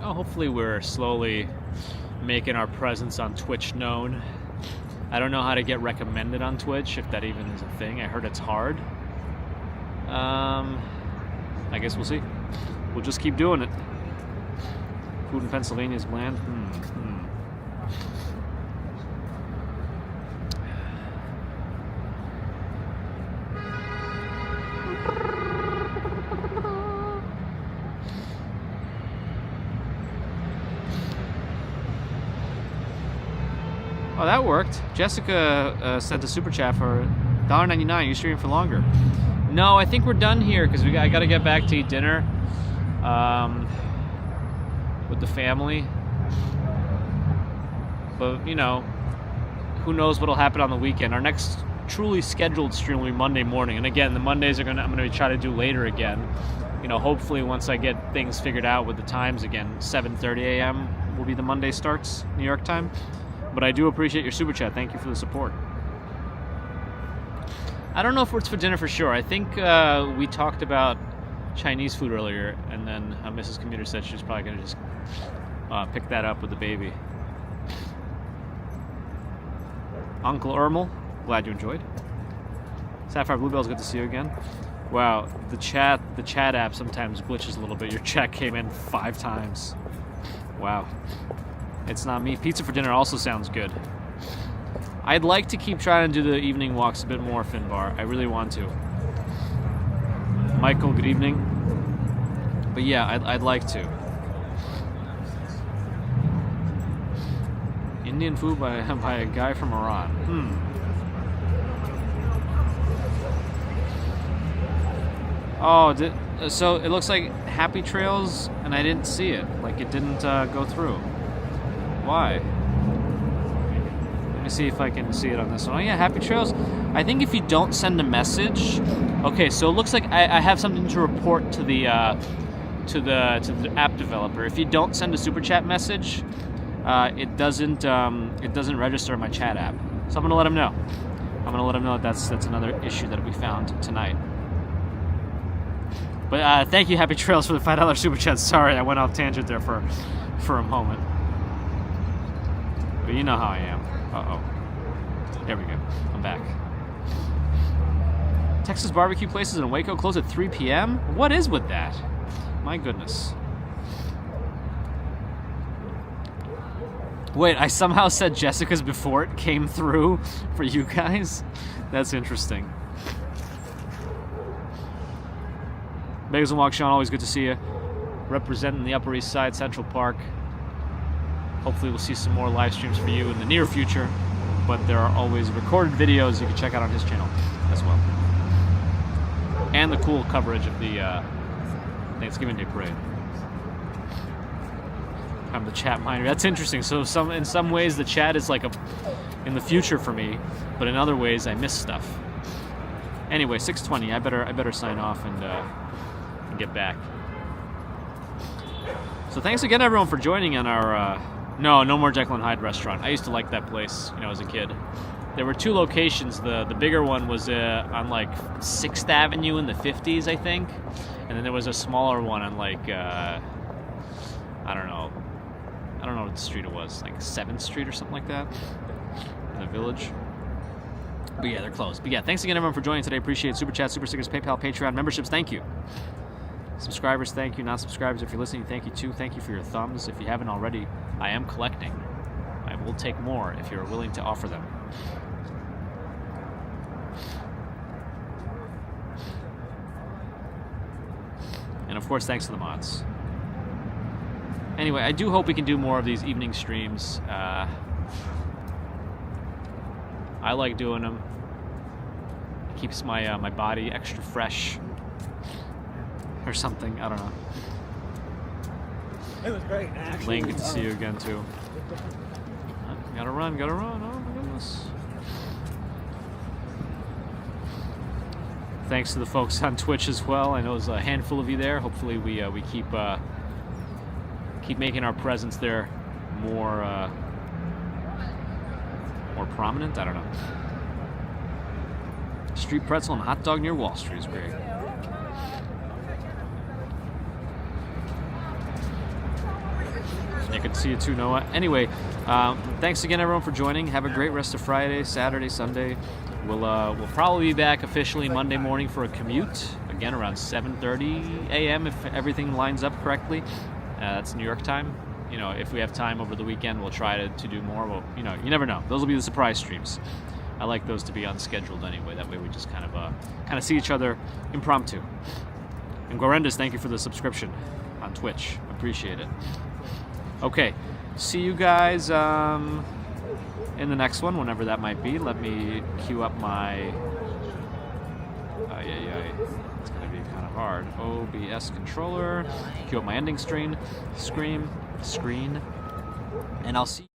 Oh, hopefully we're slowly making our presence on Twitch known. I don't know how to get recommended on Twitch, if that even is a thing. I heard it's hard. I guess we'll see. We'll just keep doing it. Food in Pennsylvania is bland. Oh, that worked. Jessica sent a super chat for $1.99. You stream for longer. No, I think we're done here because I got to get back to eat dinner with the family. But who knows what'll happen on the weekend? Our next truly scheduled stream will be Monday morning, and again, the Mondays I'm gonna try to do later again. Hopefully once I get things figured out with the times again, 7:30 a.m. will be the Monday starts, New York time. But I do appreciate your super chat. Thank you for the support. I don't know if it's for dinner for sure. I think we talked about Chinese food earlier, and then Mrs. Commuter said she was probably going to just pick that up with the baby. Uncle Ermel, glad you enjoyed. Sapphire Bluebell's good to see you again. Wow, the chat app sometimes glitches a little bit. Your chat came in 5 times. Wow. It's not me. Pizza for dinner also sounds good. I'd like to keep trying to do the evening walks a bit more, Finbar. I really want to. Michael, good evening. But yeah, I'd like to. Indian food by a guy from Iran. Oh, so it looks like Happy Trails, and I didn't see it. Like, it didn't go through. Why? Let me see if I can see it on this one. Oh yeah, Happy Trails. I think if you don't send a message... Okay, so it looks like I have something to report to the app developer. If you don't send a super chat message, it doesn't register in my chat app. So I'm gonna let him know. I'm gonna let him know that's another issue that we found tonight. But thank you, Happy Trails, for the $5 super chat. Sorry, I went off tangent there for a moment. But you know how I am. Uh-oh. There we go. I'm back. Texas barbecue places in Waco close at 3 p.m.? What is with that? My goodness. Wait, I somehow said Jessica's before it came through for you guys? That's interesting. Bagels and Walk, Sean, always good to see you. Representing the Upper East Side, Central Park. Hopefully we'll see some more live streams for you in the near future. But there are always recorded videos you can check out on his channel as well. And the cool coverage of the Thanksgiving Day Parade. I'm the chat miner. That's interesting. So in some ways the chat is like in the future for me, but in other ways I miss stuff. Anyway, 6:20. I better sign off and get back. So thanks again everyone for joining on our no more Jekyll and Hyde restaurant. I used to like that place, as a kid. There were 2 locations. The bigger one was on like 6th Avenue in the 50s, I think, and then there was a smaller one on like I don't know what street it was, like 7th Street or something like that in the Village. But yeah, they're closed. But yeah, thanks again everyone for joining today. Appreciate it. Super Chat, Super Stickers, PayPal, Patreon, memberships, thank you. Subscribers, thank you. Non-subscribers, if you're listening, thank you too. Thank you for your thumbs. If you haven't already, I am collecting. I will take more if you're willing to offer them. And of course, thanks to the mods. Anyway, I do hope we can do more of these evening streams. I like doing them. It keeps my my body extra fresh. Or something, I don't know. It was great, actually. Lane, good to see you again, too. Gotta run, oh my goodness. Thanks to the folks on Twitch as well. I know there's a handful of you there. Hopefully we keep making our presence there more prominent, I don't know. Street pretzel and hot dog near Wall Street is great. Good to see you too, Noah. Anyway, thanks again everyone for joining. Have a great rest of Friday, Saturday, Sunday. We'll probably be back officially Monday morning for a commute. Again, around 7:30 a.m. if everything lines up correctly. That's New York time. If we have time over the weekend, we'll try to do more. Well, you never know. Those will be the surprise streams. I like those to be unscheduled anyway. That way we just kind of see each other impromptu. And Gorendis, thank you for the subscription on Twitch. Appreciate it. Okay, see you guys in the next one, whenever that might be. Let me queue up my... It's going to be kind of hard. OBS controller. Queue up my ending screen. And I'll see